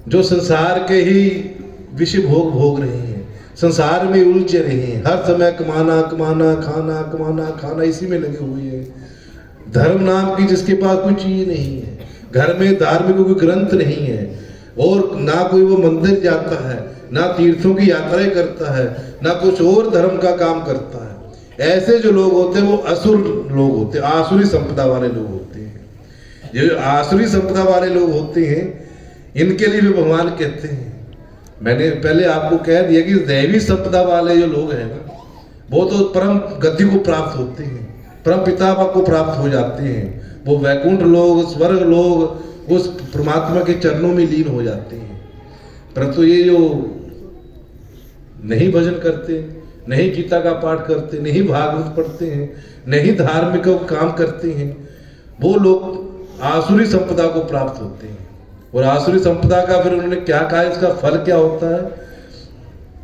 जो संसार के ही विषय भोग रहे हैं, संसार में उलझे रहे हैं, हर समय कमाना कमाना, खाना कमाना खाना, इसी में लगे हुए हैं। धर्म नाम की जिसके पास कोई चीज नहीं है, घर में धार्मिक कोई ग्रंथ नहीं है और ना कोई वो मंदिर जाता है, ना तीर्थों की यात्राएं करता है, ना कुछ और धर्म का काम करता है। ऐसे जो लोग होते हैं वो असुर लोग होते हैं, आसुरी संपदा वाले लोग होते हैं। ये जो आसुरी संपदा वाले लोग होते हैं, इनके लिए भी भगवान कहते हैं मैंने पहले आपको कह दिया कि दैवी संपदा वाले जो लोग हैं ना, वो तो परम गति को प्राप्त होते हैं, परम पिता को प्राप्त हो जाते हैं। वो वैकुंठ लोग, स्वर्ग लोग उस परमात्मा के चरणों में लीन हो जाते हैं। परंतु ये जो नहीं भजन करते, नहीं गीता का पाठ करते, नहीं भागवत पढ़ते हैं, नहीं धार्मिक काम करते हैं, वो लोग आसुरी संपदा को प्राप्त होते हैं। और आसुरी संपदा का फिर उन्होंने क्या कहा, इसका फल क्या होता है?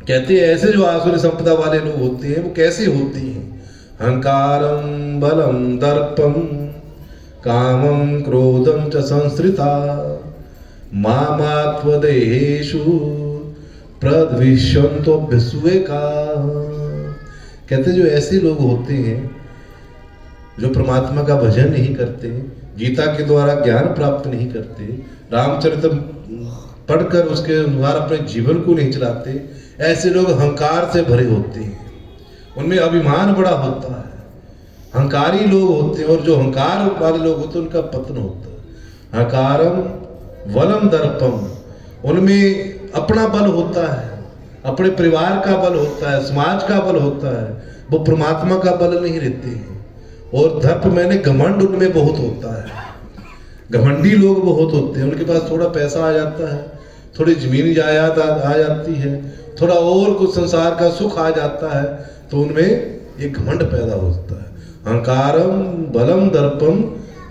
कहते हैं ऐसे जो आसुरी संपदा वाले लोग होते हैं वो कैसे होती हैं? अहंकारम बलम दर्पम कामम क्रोधम च संश्रिता मामात्वदेहेषु प्रद्विषन्तोऽभ्यसूयका। कहते जो ऐसे लोग होते हैं जो परमात्मा का भजन नहीं करते, गीता के द्वारा ज्ञान प्राप्त नहीं करते, रामचरित पढ़कर उसके द्वारा अपने जीवन को नहीं चलाते, ऐसे लोग अहंकार से भरे होते हैं, उनमें अभिमान बड़ा होता है, अहंकारी लोग होते हैं। और जो अहंकार वाले लोग होते हैं उनका पतन होता है। अहंकारम वलम दर्पम, उनमें अपना बल होता है, अपने परिवार का बल होता है, समाज का बल होता है, वो परमात्मा का बल नहीं रहते हैं। और दर्प मैंने घमंड उनमें बहुत होता है, घमंडी लोग बहुत होते हैं। उनके पास थोड़ा पैसा आ जाता है, थोड़ी जमीन जायदाद आ जाती है, थोड़ा और कुछ संसार का सुख आ जाता है, तो उनमें एक घमंड पैदा होता है। अहंकारम बलम दर्पम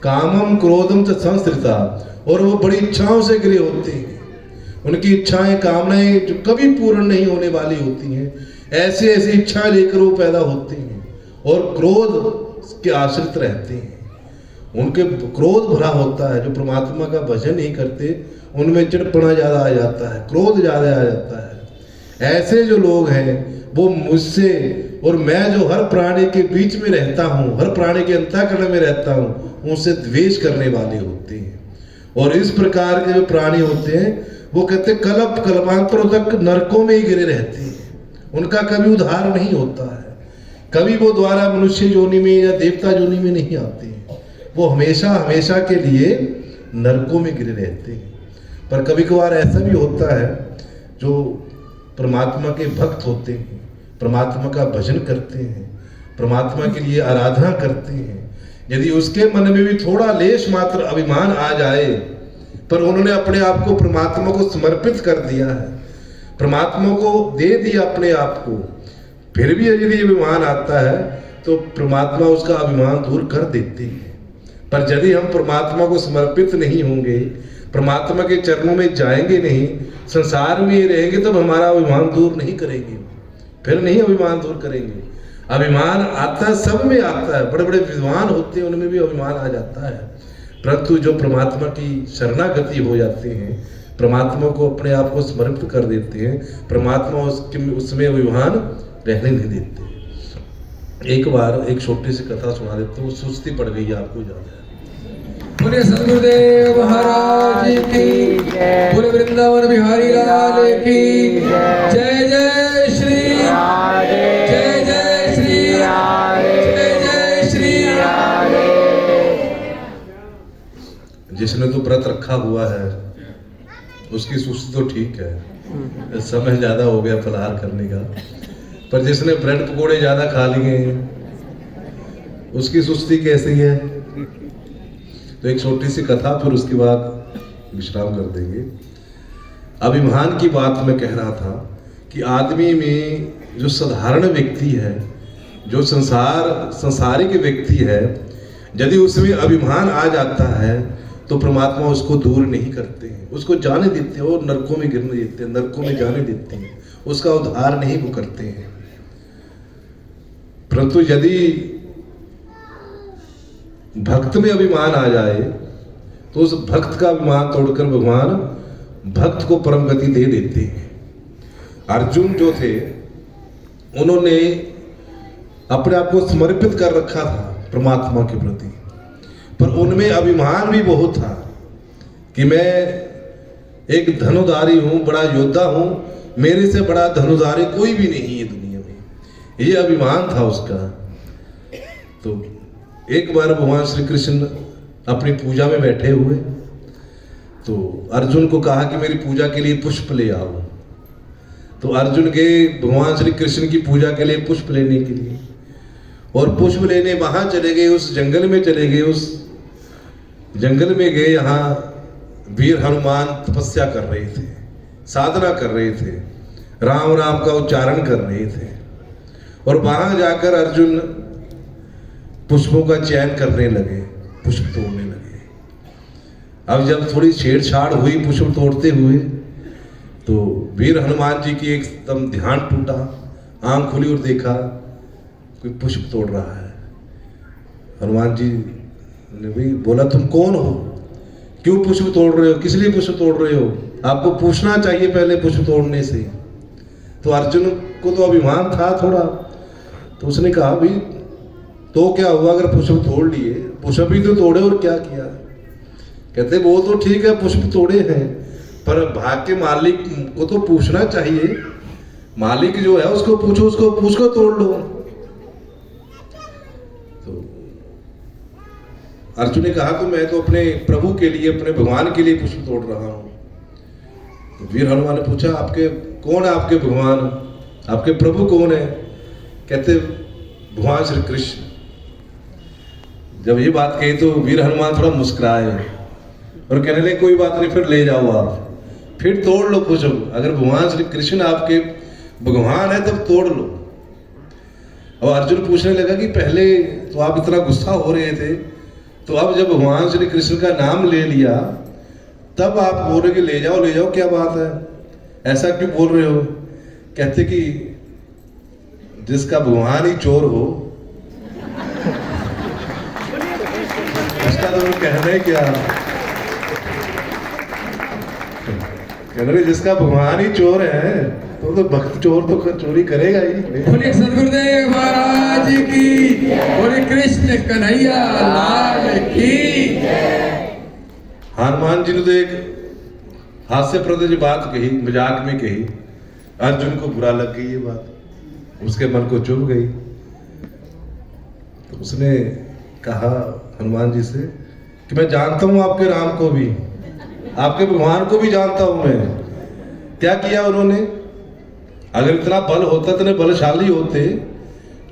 कामम क्रोधम च संश्रिता, और वो बड़ी इच्छाओं से घिरे होते हैं। उनकी इच्छाएं, कामनाएं जो कभी पूर्ण नहीं होने वाली होती हैं, ऐसी ऐसी इच्छाएं लेकर वो पैदा होती हैं और क्रोध के आश्रित रहते हैं। उनके क्रोध भरा होता है। जो परमात्मा का भजन नहीं करते उनमें चिड़पना ज्यादा आ जाता है, क्रोध ज्यादा आ जाता है। ऐसे जो लोग हैं वो मुझसे, और मैं जो हर प्राणी के बीच में रहता हूँ, हर प्राणी के अंतःकरण में रहता हूँ, उनसे द्वेष करने वाले होते हैं। और इस प्रकार के जो प्राणी होते हैं वो कहते कल्प कल्पांतरों तक नरकों में ही गिरे रहते हैं, उनका कभी उद्धार नहीं होता है, कभी वो द्वारा मनुष्य योनि में या देवता योनि में नहीं आते हैं, वो हमेशा हमेशा के लिए नरकों में गिरे रहते हैं। पर कभी कभार ऐसा भी होता है जो परमात्मा के भक्त होते हैं, परमात्मा का भजन करते हैं, परमात्मा के लिए आराधना करते हैं, यदि उसके मन में भी थोड़ा लेश मात्र अभिमान आ जाए, पर उन्होंने अपने आप को परमात्मा को समर्पित कर दिया है, परमात्मा को दे दिया अपने आप को, फिर भी यदि अभिमान आता है तो परमात्मा उसका अभिमान दूर कर देते हैं। पर यदि हम परमात्मा को समर्पित नहीं होंगे, परमात्मा के चरणों में जाएंगे नहीं, संसार में ही रहेंगे, तब हमारा अभिमान दूर नहीं करेंगे, फिर नहीं अभिमान दूर करेंगे। अभिमान आता है, सब में आता है, बड़े बड़े विद्वान होते हैं उनमें भी अभिमान आ जाता है। परंतु जो परमात्मा की शरणागति हो जाते हैं, परमात्मा को अपने आप को समर्पित कर देते हैं, परमात्मा उसमें अभिमान रहने नहीं देते। एक बार एक छोटी सी कथा सुना देता हूँ, सुस्ती पड़ गई है आपको ज्यादा।
बोले सदगुरुदेव महाराज की जय, बोले वृंदावन बिहारी लाल की जय। जय श्री जय जय श्री जय जय श्री।
जिसने तो व्रत रखा हुआ है उसकी सुस्ती तो ठीक है, समय ज्यादा हो गया फलाहार करने का, पर जिसने ब्रेड पकोड़े ज्यादा खा लिए उसकी सुस्ती कैसी है? तो एक छोटी सी कथा, फिर उसके बाद विश्राम कर देंगे। अभिमान की बात मैं कह रहा था कि आदमी में जो साधारण व्यक्ति है, जो संसारिक व्यक्ति है, यदि उसमें अभिमान आ जाता है तो परमात्मा उसको दूर नहीं करते हैं, उसको जाने देते हैं और नरकों में गिरने देते हैं, नरकों में जाने देते हैं, उसका उद्धार नहीं वो करते हैं। परंतु यदि भक्त में अभिमान आ जाए तो उस भक्त का अभिमान तोड़कर भगवान भक्त को परम गति दे देते हैं। अर्जुन जो थे उन्होंने अपने आप को समर्पित कर रखा था परमात्मा के प्रति, पर उनमें अभिमान भी बहुत था कि मैं एक धनुधारी हूं, बड़ा योद्धा हूं, मेरे से बड़ा धनुधारी कोई भी नहीं है दुनिया में, ये अभिमान था उसका। तो एक बार भगवान श्री कृष्ण अपनी पूजा में बैठे हुए तो अर्जुन को कहा कि मेरी पूजा के लिए पुष्प ले आओ। तो अर्जुन गए भगवान श्री कृष्ण की पूजा के लिए पुष्प लेने के लिए, और पुष्प लेने वहां चले गए, उस जंगल में चले गए। उस जंगल में गए, यहाँ वीर हनुमान तपस्या कर रहे थे, साधना कर रहे थे, राम राम का उच्चारण कर रहे थे। और वहां जाकर अर्जुन पुष्पों का चयन करने लगे, पुष्प तोड़ने लगे। अब जब थोड़ी छेड़छाड़ हुई पुष्प तोड़ते हुए, तो वीर हनुमान जी की एकदम ध्यान टूटा, आंख खुली और देखा कोई पुष्प तोड़ रहा है। हनुमान जी ने भी बोला, तुम कौन हो, क्यों पुष्प तोड़ रहे हो, किस लिए पुष्प तोड़ रहे हो, आपको पूछना चाहिए पहले पुष्प तोड़ने से। तो अर्जुन को तो अभिमान था थोड़ा, तो उसने कहा भी तो क्या हुआ अगर पुष्प तोड़ लिए, पुष्प ही तो तोड़े और क्या किया। कहते वो तो ठीक है पुष्प तोड़े हैं, पर भाग के मालिक को तो पूछना चाहिए, मालिक जो है उसको पूछो, उसको पूछ कर तोड़ लो। तो अर्जुन ने कहा तो मैं तो अपने प्रभु के लिए, अपने भगवान के लिए पुष्प तोड़ रहा हूं। तो वीर हनुमान ने पूछा, आपके कौन है, आपके भगवान, आपके प्रभु कौन है। कहते भगवान श्री कृष्ण। जब ये बात कही तो वीर हनुमान थोड़ा मुस्कुराए और कहने लगे कोई बात नहीं, फिर ले जाओ आप, फिर तोड़ लो पुष्प, अगर भगवान श्री कृष्ण आपके भगवान है तब तोड़ लो। अब अर्जुन पूछने लगा कि पहले तो आप इतना गुस्सा हो रहे थे, तो अब जब भगवान श्री कृष्ण का नाम ले लिया तब आप बोल रहे कि ले जाओ, क्या बात है, ऐसा क्यों बोल रहे हो। कहते कि जिसका भगवान ही चोर हो उसका तो कहना ही क्या, कह रहे जिसका भगवान ही चोर है तो भक्त चोर तो चोरी करेगा ही।
बोले सदगुरुदेव महाराज की, बोले कृष्ण कन्हैया लाल की।
हनुमान जी ने तो एक हास्यप्रद जो बात कही, मजाक में कही, अर्जुन को बुरा लग गई ये बात, उसके मन को चुभ गई। तो उसने कहा हनुमान जी से कि मैं जानता हूं आपके राम को भी, आपके भगवान को भी जानता हूं मैं। क्या किया उन्होंने, अगर इतना बल होता, इतने बलशाली होते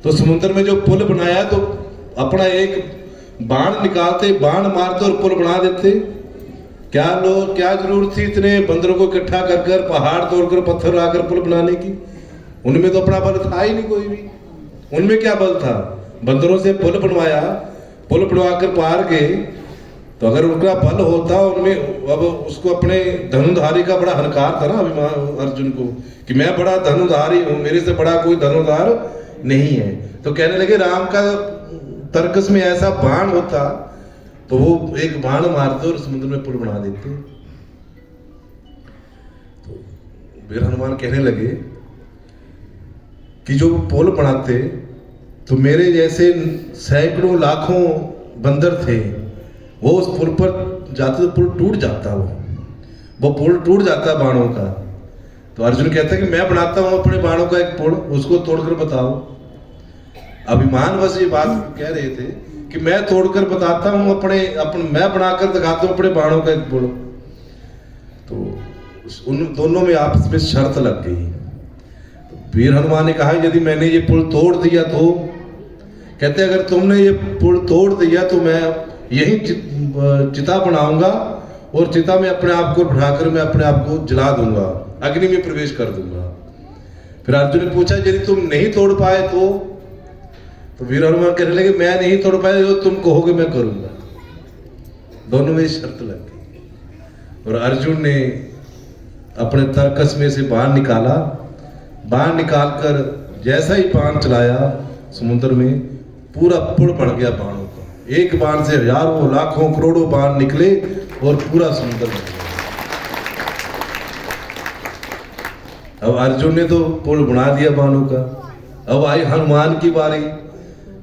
तो समुद्र में जो पुल बनाया तो अपना एक बाण निकालते, बाण मारते और पुल बना देते। क्या जरूरत थी इतने बंदरों को इकट्ठा कर कर, पहाड़ तोड़कर, पत्थर आकर पुल बनाने की। उनमें तो अपना बल था ही नहीं कोई भी, उनमें क्या बल था। बंदरों से पुल बनवाया, पुल बनवाकर पार गए, तो अगर उनका बल होता उनमें, अब उसको अपने धनुधारी का बड़ा हंकार था ना अभिमान अर्जुन को कि मैं बड़ा धनुधारी हूं, मेरे से बड़ा कोई धनुधार नहीं है। तो कहने लगे राम का तर्कस में ऐसा बाण होता तो वो एक बाण मारते और समुद्र में पुल बना देते। तो वीर हनुमान कहने लगे कि जो पुल बनाते तो मेरे जैसे सैकड़ों लाखों बंदर थे, वो उस पुल पर जाते तो पुल टूट जाता, वो पुल टूट जाता बाणों का। तो अर्जुन कहता है कि मैं बनाता हूं अपने बाणों का एक पुल, उसको तोड़कर बताओ। अभिमान बस ये बात कह रहे थे कि मैं तोड़कर बताता हूं अपने मैं बनाकर दिखाता हूं अपने बाणों का एक पुल। तो उन दोनों में आपस में शर्त लग गई। तो वीर हनुमान ने कहा यदि मैंने ये पुल तोड़ दिया तो, कहते अगर तुमने ये पुल तोड़ दिया तो मैं यही चिता बनाऊंगा और चिता में अपने आप को बढ़ाकर मैं अपने आप को जला दूंगा, अग्नि में प्रवेश कर दूंगा। फिर अर्जुन ने पूछा यदि तुम नहीं तोड़ पाए तो वीर हनुमान कहने लगे मैं नहीं तोड़ पाए, जो तुम कहोगे मैं करूंगा। दोनों में शर्त लग गई और अर्जुन ने अपने तर्कस में से बाण निकाला, बाण निकालकर जैसा ही बाण चलाया समुद्र में पूरा पुल बन गया बाणों का। एक बाण से हजारों लाखों करोड़ों बाण निकले और पूरा समुद्र बन गया। अब अर्जुन ने तो पुल बना दिया बाणों का, अब आई हनुमान की बारी।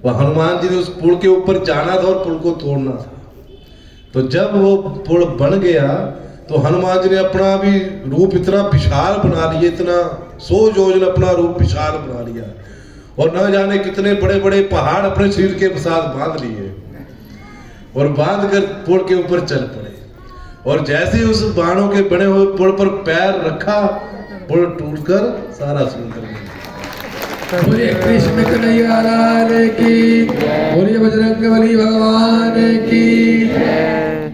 वह हनुमान जी ने उस पुल के ऊपर जाना था और पुल को तोड़ना था। तो जब वो पुल बन गया तो हनुमान जी ने अपना भी रूप इतना विशाल बना लिया, इतना 100 योजन अपना रूप विशाल बना लिया और न जाने कितने बड़े बड़े पहाड़ अपने शरीर के साथ बांध लिए और बांध कर पुल के ऊपर चल पड़े। और जैसे ही उस बाणों के बने हुए पुल पर पैर रखा, पुल टूटकर सारा समुद्र में गया।
बोलिए कृष्ण कन्हैया लाल की, बोलिए बजरंगबली भगवान की।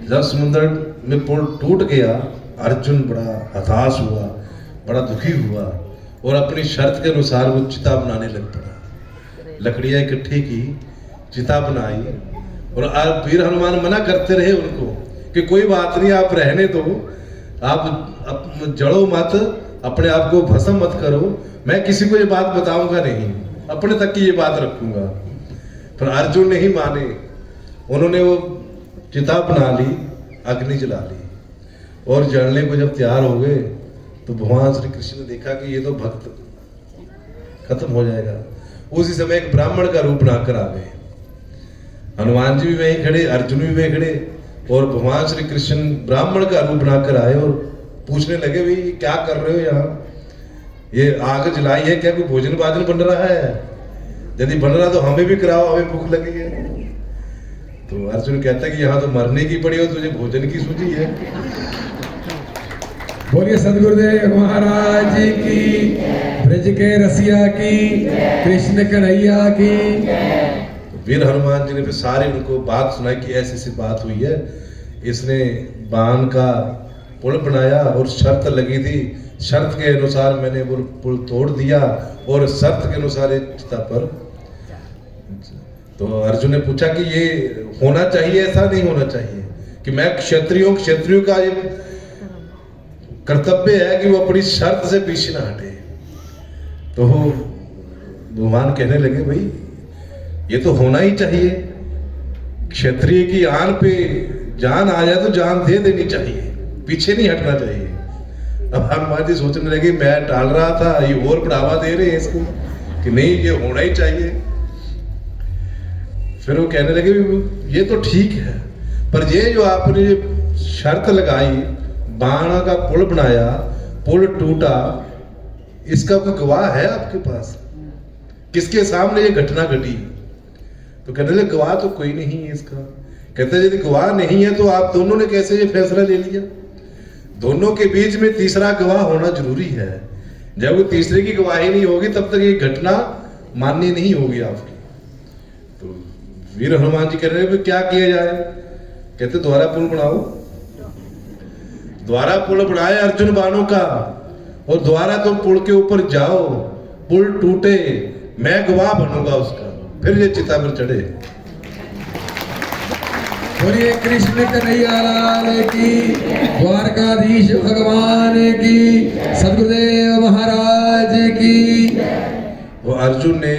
जब समुद्र में पुल टूट गया, अर्जुन बड़ा हताश हुआ, बड़ा दुखी हुआ और अपनी शर्त के अनुसार वो चिता बनाने लग पड़ा। लकड़ियां इकट्ठी की, चिता बनाई और वीर हनुमान मना करते रहे उनको कि कोई बात नहीं, आप रहने दो, आप जड़ो मत, अपने आप को भस्म मत करो, मैं किसी को ये बात बताऊंगा नहीं, अपने तक की ये बात रखूंगा। पर अर्जुन नहीं माने, उन्होंने वो चिता बना ली, अग्नि जला ली और जलने को जब तैयार हो गए तो भगवान श्री कृष्ण ने देखा कि ये तो भक्त खत्म हो जाएगा। उसी समय एक ब्राह्मण का रूप बनाकर आ गए। हनुमान जी भी वहीं खड़े, अर्जुन भी वहीं खड़े और भगवान श्री कृष्ण ब्राह्मण का रूप बनाकर आए और पूछने लगे, भाई ये क्या कर रहे हो यहाँ, ये आग जलाई है क्या, कोई भोजन भाजन बन रहा है? यदि बन रहा तो हमें भी कराओ, हमें भूख लगी है। तो अर्जुन कहता है कि यहाँ तो मरने की पड़ी हो, तुझे भोजन की सूझी है।
बोलिए सदगुरुदेव महाराज जी की, ब्रज के रसिया की, कृष्ण कन्हैया की।
तो वीर हनुमान जी ने फिर सारे उनको बात सुनाई कि ऐसी ऐसी बात हुई है, इसने बाण का पुल बनाया और शर्त लगी थी, शर्त के अनुसार मैंने वो पुल तोड़ दिया और शर्त के अनुसार एक चिता पर। तो अर्जुन ने पूछा कि ये होना चाहिए, ऐसा नहीं होना चाहिए कि मैं क्षत्रियों का ये कर्तव्य है कि वो अपनी शर्त से पीछे ना हटे। तो भगवान कहने लगे, भाई ये तो होना ही चाहिए, क्षत्रिय की आन पे जान आ जाए तो जान दे देनी चाहिए, पीछे नहीं हटना चाहिए। अब हनुमान जी सोचने लगे, मैं टाल रहा था, ये और बढ़ावा दे रहे हैं इसको कि नहीं ये होना ही चाहिए। फिर वो कहने लगे, ये तो ठीक है, पर ये जो आपने शर्त लगाई, बाण का पुल बनाया, पुल टूटा, इसका कोई गवाह है आपके पास? किसके सामने ये घटना घटी? तो कहने लगे, गवाह तो कोई नहीं है इसका। कहते हैं, यदि गवाह नहीं है तो आप दोनों ने कैसे ये फैसला ले लिया? दोनों के बीच में तीसरा गवाह होना जरूरी है। जब वो तीसरे की गवाही नहीं होगी तब तक ये घटना मान्य नहीं होगी आपकी। तो वीर हनुमान जी कह रहे हैं, क्या किया जाए? कहते द्वारा पुल बनाओ। द्वारा पुल बनाए अर्जुन बाणों का और द्वारा तुम पुल के ऊपर जाओ, पुल टूटे, मैं गवाह बनूंगा उसका, फिर ये चिता पर चढ़े।
बोलिए कृष्ण कन्हैया लाल की, द्वारकाधीश भगवान की, सदगुरुदेव महाराज की।
वो अर्जुन ने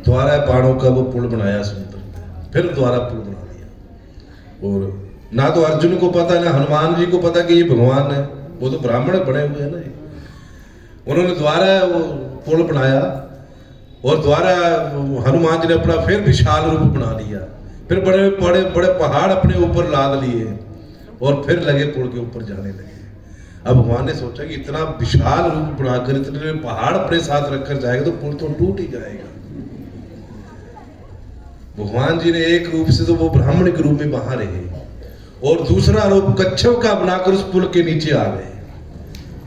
द्वारा बाणों का वो पुल बनाया समुद्र में, फिर द्वारा पुल बना दिया। और ना तो अर्जुन को पता, ना हनुमान जी को पता कि ये भगवान है, वो तो ब्राह्मण बने हुए हैं ना। उन्होंने द्वारा वो पुल बनाया और द्वारा हनुमान जी ने अपना फिर विशाल रूप बना लिया, फिर बड़े बड़े बड़े पहाड़ अपने ऊपर लाद लिए और फिर लगे पुल के ऊपर जाने लगे। अब भगवान ने सोचा कि इतना विशाल रूप बनाकर इतने पहाड़ अपने साथ रखकर जाएगा तो पुल तो टूट ही जाएगा। भगवान जी ने एक रूप से तो वो ब्राह्मण के रूप में वहां रहे और दूसरा रूप कच्छप का बनाकर उस पुल के नीचे आ गए।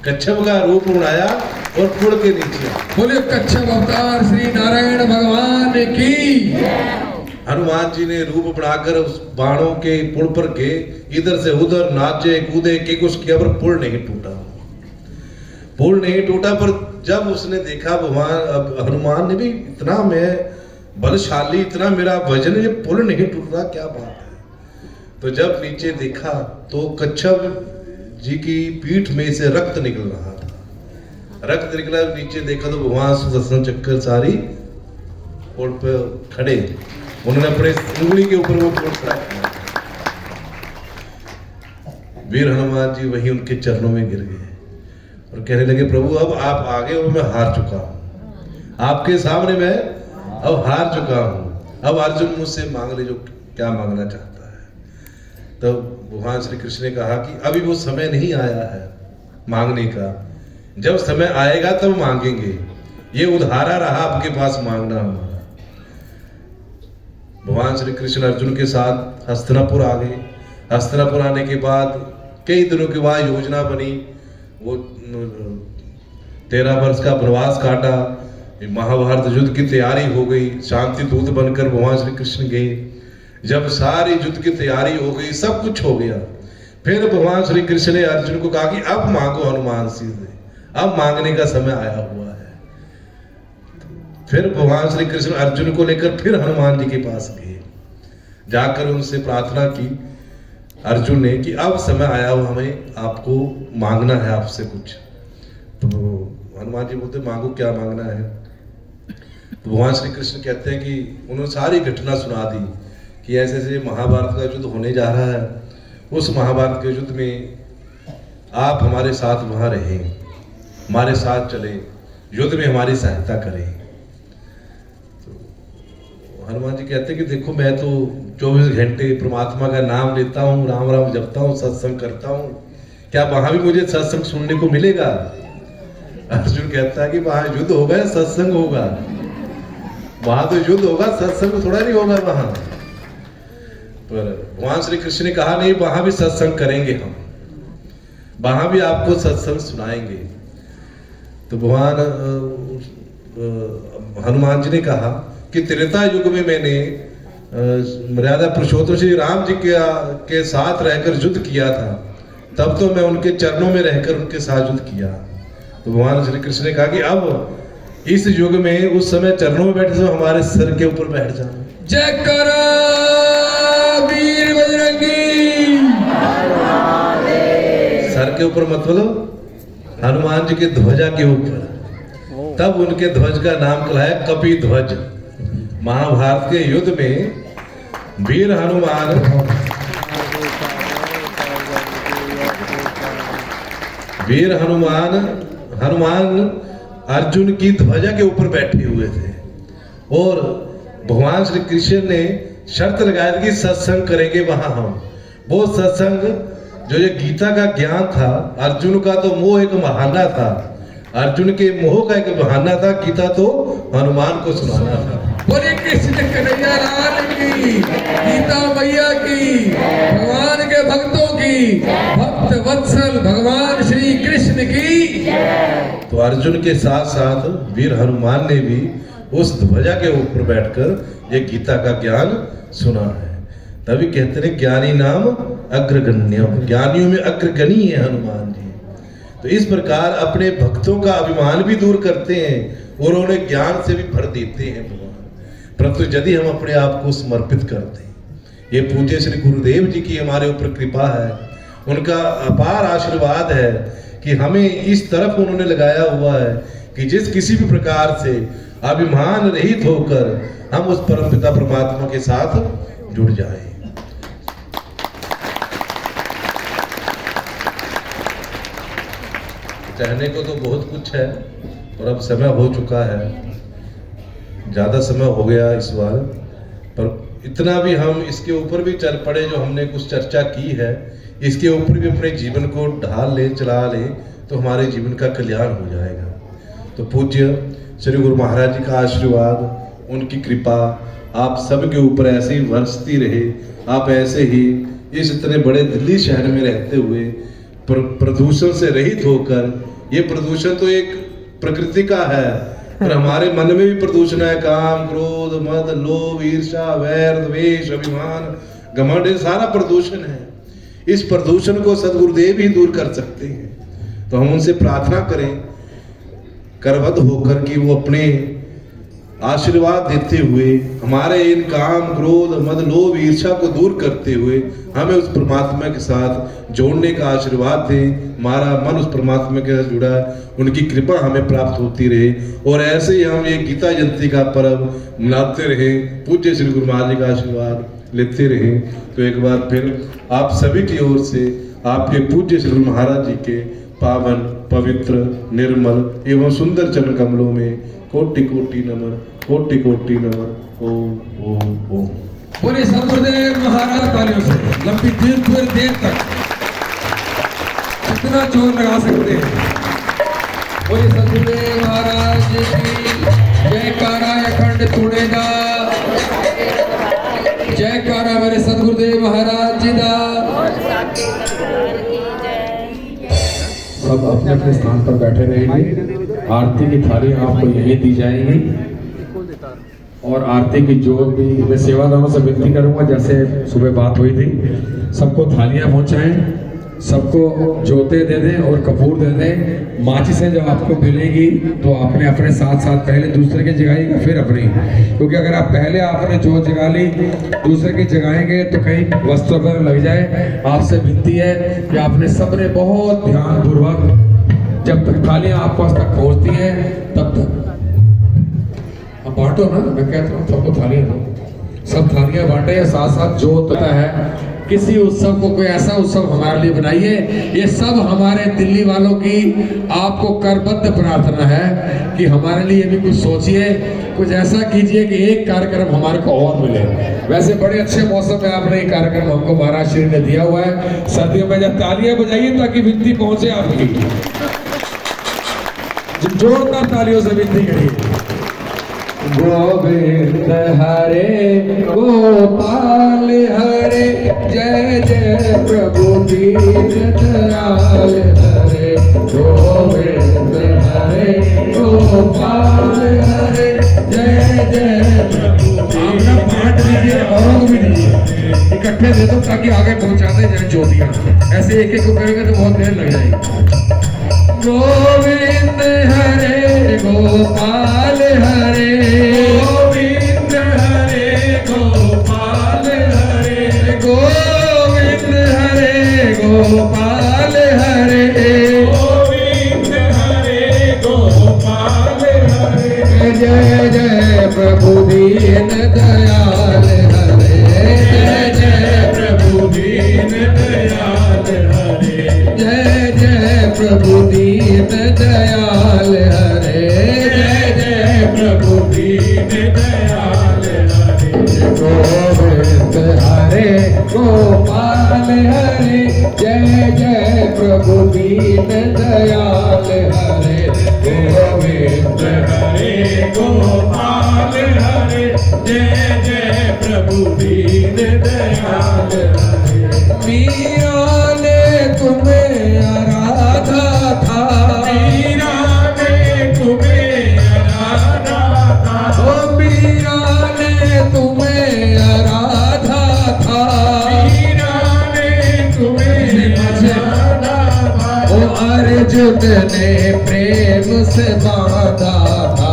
कच्छप का रूप बनाया और पुल के नीचे आ गए।
बोले कच्छप अवतार श्री नारायण भगवान की।
हनुमान जी ने रूप बनाकर उस बाणों के पुल पर के इधर से उधर नाचे कूदे के कुछ किया, पर पुल नहीं टूटा। पुल नहीं टूटा, पर जब उसने देखा भगवान हनुमान ने भी, इतना मैं बलशाली, इतना मेरा वजन, ये पुल नहीं टूट रहा, क्या बात है। तो जब नीचे देखा तो कच्छप जी की पीठ में से रक्त निकल रहा था। रक्त निकला, नीचे देखा तो भगवान सुदर्शन चक्र सारी पुल पे खड़े, उन्होंने अपने उंगली के ऊपर वो पुल खड़ा किया। वीर हनुमान जी वहीं उनके चरणों में गिर गए और कहने लगे, प्रभु अब आप आगे हो, मैं हार चुका हूं, आपके सामने मैं अब हार चुका हूं, अब अर्जुन मुझसे मांग ले जो क्या मांगना चाहता है। तो भगवान श्री कृष्ण ने कहा कि अभी वो समय नहीं आया है मांगने का, जब समय आएगा तब मांगेंगे, ये उधारा रहा आपके पास मांगना हमारा। भगवान श्री कृष्ण अर्जुन के साथ हस्तिनापुर आ गए। हस्तिनापुर आने के बाद कई दिनों के बाद योजना बनी, वो 13 वर्ष का वनवास काटा, महाभारत युद्ध की तैयारी हो गई, शांति दूत बनकर भगवान श्री कृष्ण गए। जब सारी युद्ध की तैयारी हो गई, सब कुछ हो गया, फिर भगवान श्री कृष्ण ने अर्जुन को कहा कि अब मांगो हनुमान सीधे, अब मांगने का समय आया हुआ है। फिर भगवान श्री कृष्ण अर्जुन को लेकर फिर हनुमान जी के पास गए, जाकर उनसे प्रार्थना की अर्जुन ने कि अब समय आया हुआ, हमें आपको मांगना है आपसे कुछ। तो हनुमान जी बोलते मांगो, क्या मांगना है? तो भगवान श्री कृष्ण कहते हैं कि उन्होंने सारी घटना सुना दी कि ऐसे ऐसे महाभारत का युद्ध होने जा रहा है, उस महाभारत के युद्ध में आप हमारे साथ वहां रहें, हमारे साथ चले, युद्ध में हमारी सहायता करें। तो हनुमान जी कहते हैं कि देखो मैं तो 24 घंटे परमात्मा का नाम लेता हूँ, राम राम जपता हूँ, सत्संग करता हूँ, क्या वहां भी मुझे सत्संग सुनने को मिलेगा? अर्जुन कहता है कि वहां युद्ध होगा या सत्संग होगा? वहां तो युद्ध होगा, सत्संग थोड़ा नहीं होगा वहां। पर भगवान श्री कृष्ण ने कहा नहीं, वहां भी सत्संग करेंगे हम, वहां भी आपको सत्संग सुनाएंगे। तो भगवान हनुमान जी ने कहा कि त्रेता युग में मैंने मर्यादा पुरुषोत्तम श्री राम जी के साथ रहकर युद्ध किया था, तब तो मैं उनके चरणों में रहकर उनके साथ युद्ध किया। तो भगवान श्री कृष्ण ने कहा कि अब इस युग में उस समय चरणों में बैठे तो हमारे सर के ऊपर बैठ जाना।
जय करा वीर बजरंगी।
सर के ऊपर मतलब हनुमान जी के ध्वजा के ऊपर, तब उनके ध्वज का नाम कहलाया कपि ध्वज। महाभारत के युद्ध में वीर हनुमान अर्जुन की ध्वजा के ऊपर बैठे हुए थे, और भगवान श्री कृष्ण ने शर्त लगाया कि सत्संग करेंगे वहां हम। वो सत्संग जो ये गीता का ज्ञान था, अर्जुन का तो मोह एक बहाना था, अर्जुन के मोह का एक बहाना था, गीता तो हनुमान को सुनाना था।
बोले कृष्ण कन्हैया लाल की, गीता मैया की, भगवान के भक्तों की, भक्त वत्सल भगवान श्री कृष्ण की।
तो अर्जुन के साथ साथ वीर हनुमान ने भी उस ध्वजा के ऊपर बैठकर ये गीता का ज्ञान सुना है। तभी कहते हैं ज्ञानी नाम अग्रगण्यम, ज्ञानियों में अग्रगणी है हनुमान जी। तो इस प्रकार अपने भक्तों का अभिमान भी दूर करते हैं और उन्हें ज्ञान से भी भर देते हैं भगवान। परंतु यदि हम अपने आप को समर्पित करते हैं, ये पूज्य श्री गुरुदेव जी की हमारे ऊपर कृपा है, उनका अपार आशीर्वाद है कि हमें इस तरफ उन्होंने लगाया हुआ है कि जिस किसी भी प्रकार से अभिमान रहित होकर हम उस परमपिता परमात्मा के साथ जुड़ जाएं। कहने को तो बहुत कुछ है, और अब समय हो चुका है, ज्यादा समय हो गया इस बार, पर इतना भी हम इसके ऊपर भी चल पड़े, जो हमने कुछ चर्चा की है इसके ऊपर भी अपने जीवन को ढाल ले, चला ले, तो हमारे जीवन का कल्याण हो जाएगा। तो पूज्य श्री गुरु महाराज जी का आशीर्वाद, उनकी कृपा आप सब के ऊपर ऐसे ही बरसती रहे। आप ऐसे ही इस इतने बड़े दिल्ली शहर में रहते हुए प्रदूषण से रहित होकर, ये प्रदूषण तो एक प्रकृति का है, पर हमारे मन में भी प्रदूषण है, काम क्रोध मद लोभ ईर्ष्या वैर द्वेष अभिमान घमंड, सारा प्रदूषण है। इस प्रदूषण को सद्गुरुदेव ही दूर कर सकते हैं। तो हम उनसे प्रार्थना करें करबद्ध होकर कि वो अपने आशीर्वाद देते हुए हमारे इन काम क्रोध मद लोभ ईर्ष्या को दूर करते हुए हमें उस परमात्मा के साथ जोड़ने का आशीर्वाद दें। हमारा मन उस परमात्मा के साथ जुड़ा है, उनकी कृपा हमें प्राप्त होती रहे, और ऐसे ही हम ये गीता जयंती का पर्व मनाते रहे, पूज्य श्री गुरु महाराज जी का आशीर्वाद लेते रहे। तो एक बार फिर आप सभी की ओर से आपके पूज्य श्री गुरु महाराज जी के पावन पवित्र निर्मल एवं सुंदर चरण कमलों में कोटि कोटि नमन, कोटि कोटि नमन। ओम ओम ओम।
बोले सद्गुरुदेव महाराज तालियों से लंबी देर तक कितना जोर लगा सकते हैं। बोले सद्गुरुदेव महाराज की जयकारा अखंड तोड़ेगा, जयकारा मेरे सद्गुरुदेव महाराज जी दा। सब अपने अपने स्थान पर बैठे रहेंगे। आरती की थाली आपको यहीं दी जाएगी और आरती की जोत भी मैं सेवादारों से विनती करूंगा, जैसे सुबह बात हुई थी, सबको थालियां पहुंचाएं, सबको जोते दे दें और कपूर दे दें। माचिसें जब आपको मिलेगी तो आपने अपने साथ साथ पहले दूसरे की जगाएगा फिर अपनी, क्योंकि अगर आप पहले आपने जोत जगा ली दूसरे की जगाएंगे तो कहीं वस्त्र पर लग जाए। आपसे विनती है कि आपने सबने बहुत ध्यानपूर्वक जब तक थालियां आप पास तक पहुंचती हैं तब तक अब बांटो ना, मैं कहता हूँ सबको थालियां दो, सब थालियां बांटे। साथ साथ जो होता है किसी उत्सव को, कोई ऐसा उत्सव हमारे लिए बनाइए। ये सब हमारे दिल्ली वालों की आपको करबद्ध प्रार्थना है कि हमारे लिए भी कुछ सोचिए, कुछ ऐसा कीजिए कि एक कार्यक्रम हमारे को और मिले। वैसे बड़े अच्छे मौसम में आपने ये कार्यक्रम हमको महाराज श्री ने दिया हुआ है। सर्दियों में जब तालियां बजाइए ताकि विनती पहुंचे आपकी, जोरदार तालियों से विनती करिए। गोविंद हरे गोपाल हरे, जय जय प्रभु दीन दयाल हरे। गोविंद हरे गोपाल हरे, जय जय प्रभु। आपने बांट दीजिए, औरों को भी दीजिए, इकट्ठे दे दो ताकि आगे पहुंचाते जाए ज्योतियां। ऐसे एक एक को करेंगे तो बहुत देर लग जाएगी। गोविंद हरे गोपाल हरे, गोविंद हरे गोपाल हरे, गोविंद हरे गोपाल हरे, गोविंद हरे गोपाल हरे, जय जय प्रभु दीन दयाल हरे, जय जय प्रभु दीन दयाल हरे, जय जय प्रभु दीन दयाल हरे, जय जय प्रभु दीन दयाल हरे। गोविंद हरे गोपाल हरे, जय जय प्रभु दीन दयाल हरे, गोविंद हरे गोपाल हरे, जय जय प्रभु दीन दयाल हरे। मीरा ने तुम्हें आराधा था, मीरा ने तुम्हें आराधा था, ओ मीरा ने तुम्हें आराधा था, मीरा ने तुम्हें आराधा था, ओ अर्जुन ने प्रेम से बांधा था,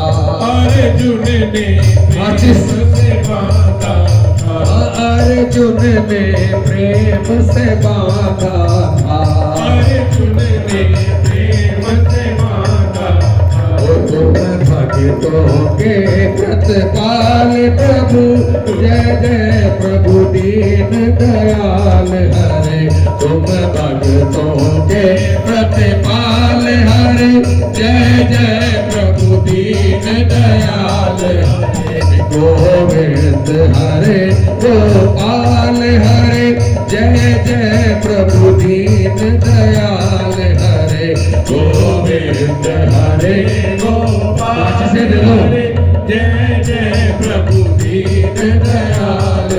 अर्जुन ने प्रेम से बांधा था, अर्जुन ने प्रेम से बांधा था, अर्जुन ने प्रेम से बांधा था, ओ तुम भक्तों के प्रतिपाल प्रभु, जय जय प्रभु दीन दयाल हरे, तुम भक्तों के प्रतिपाल हरे, जय जय प्रभु दीन दयाल हरे। गोविंद हरे गोपाल हरे, जय जय प्रभु दीन दयाल हरे, गोविंद हरे गोपाल हरे, जय जय प्रभु दीन दयाल,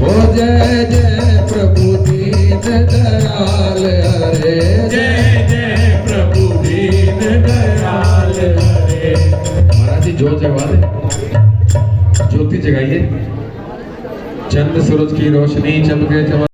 ओ जय जय प्रभु दीन दयाल हरे, जय जय प्रभु दीन दयाल हरे। महाराज जी जोत जगवा दे, ज्योति जगाइए। चंद्र सूरज की रोशनी चमके चमक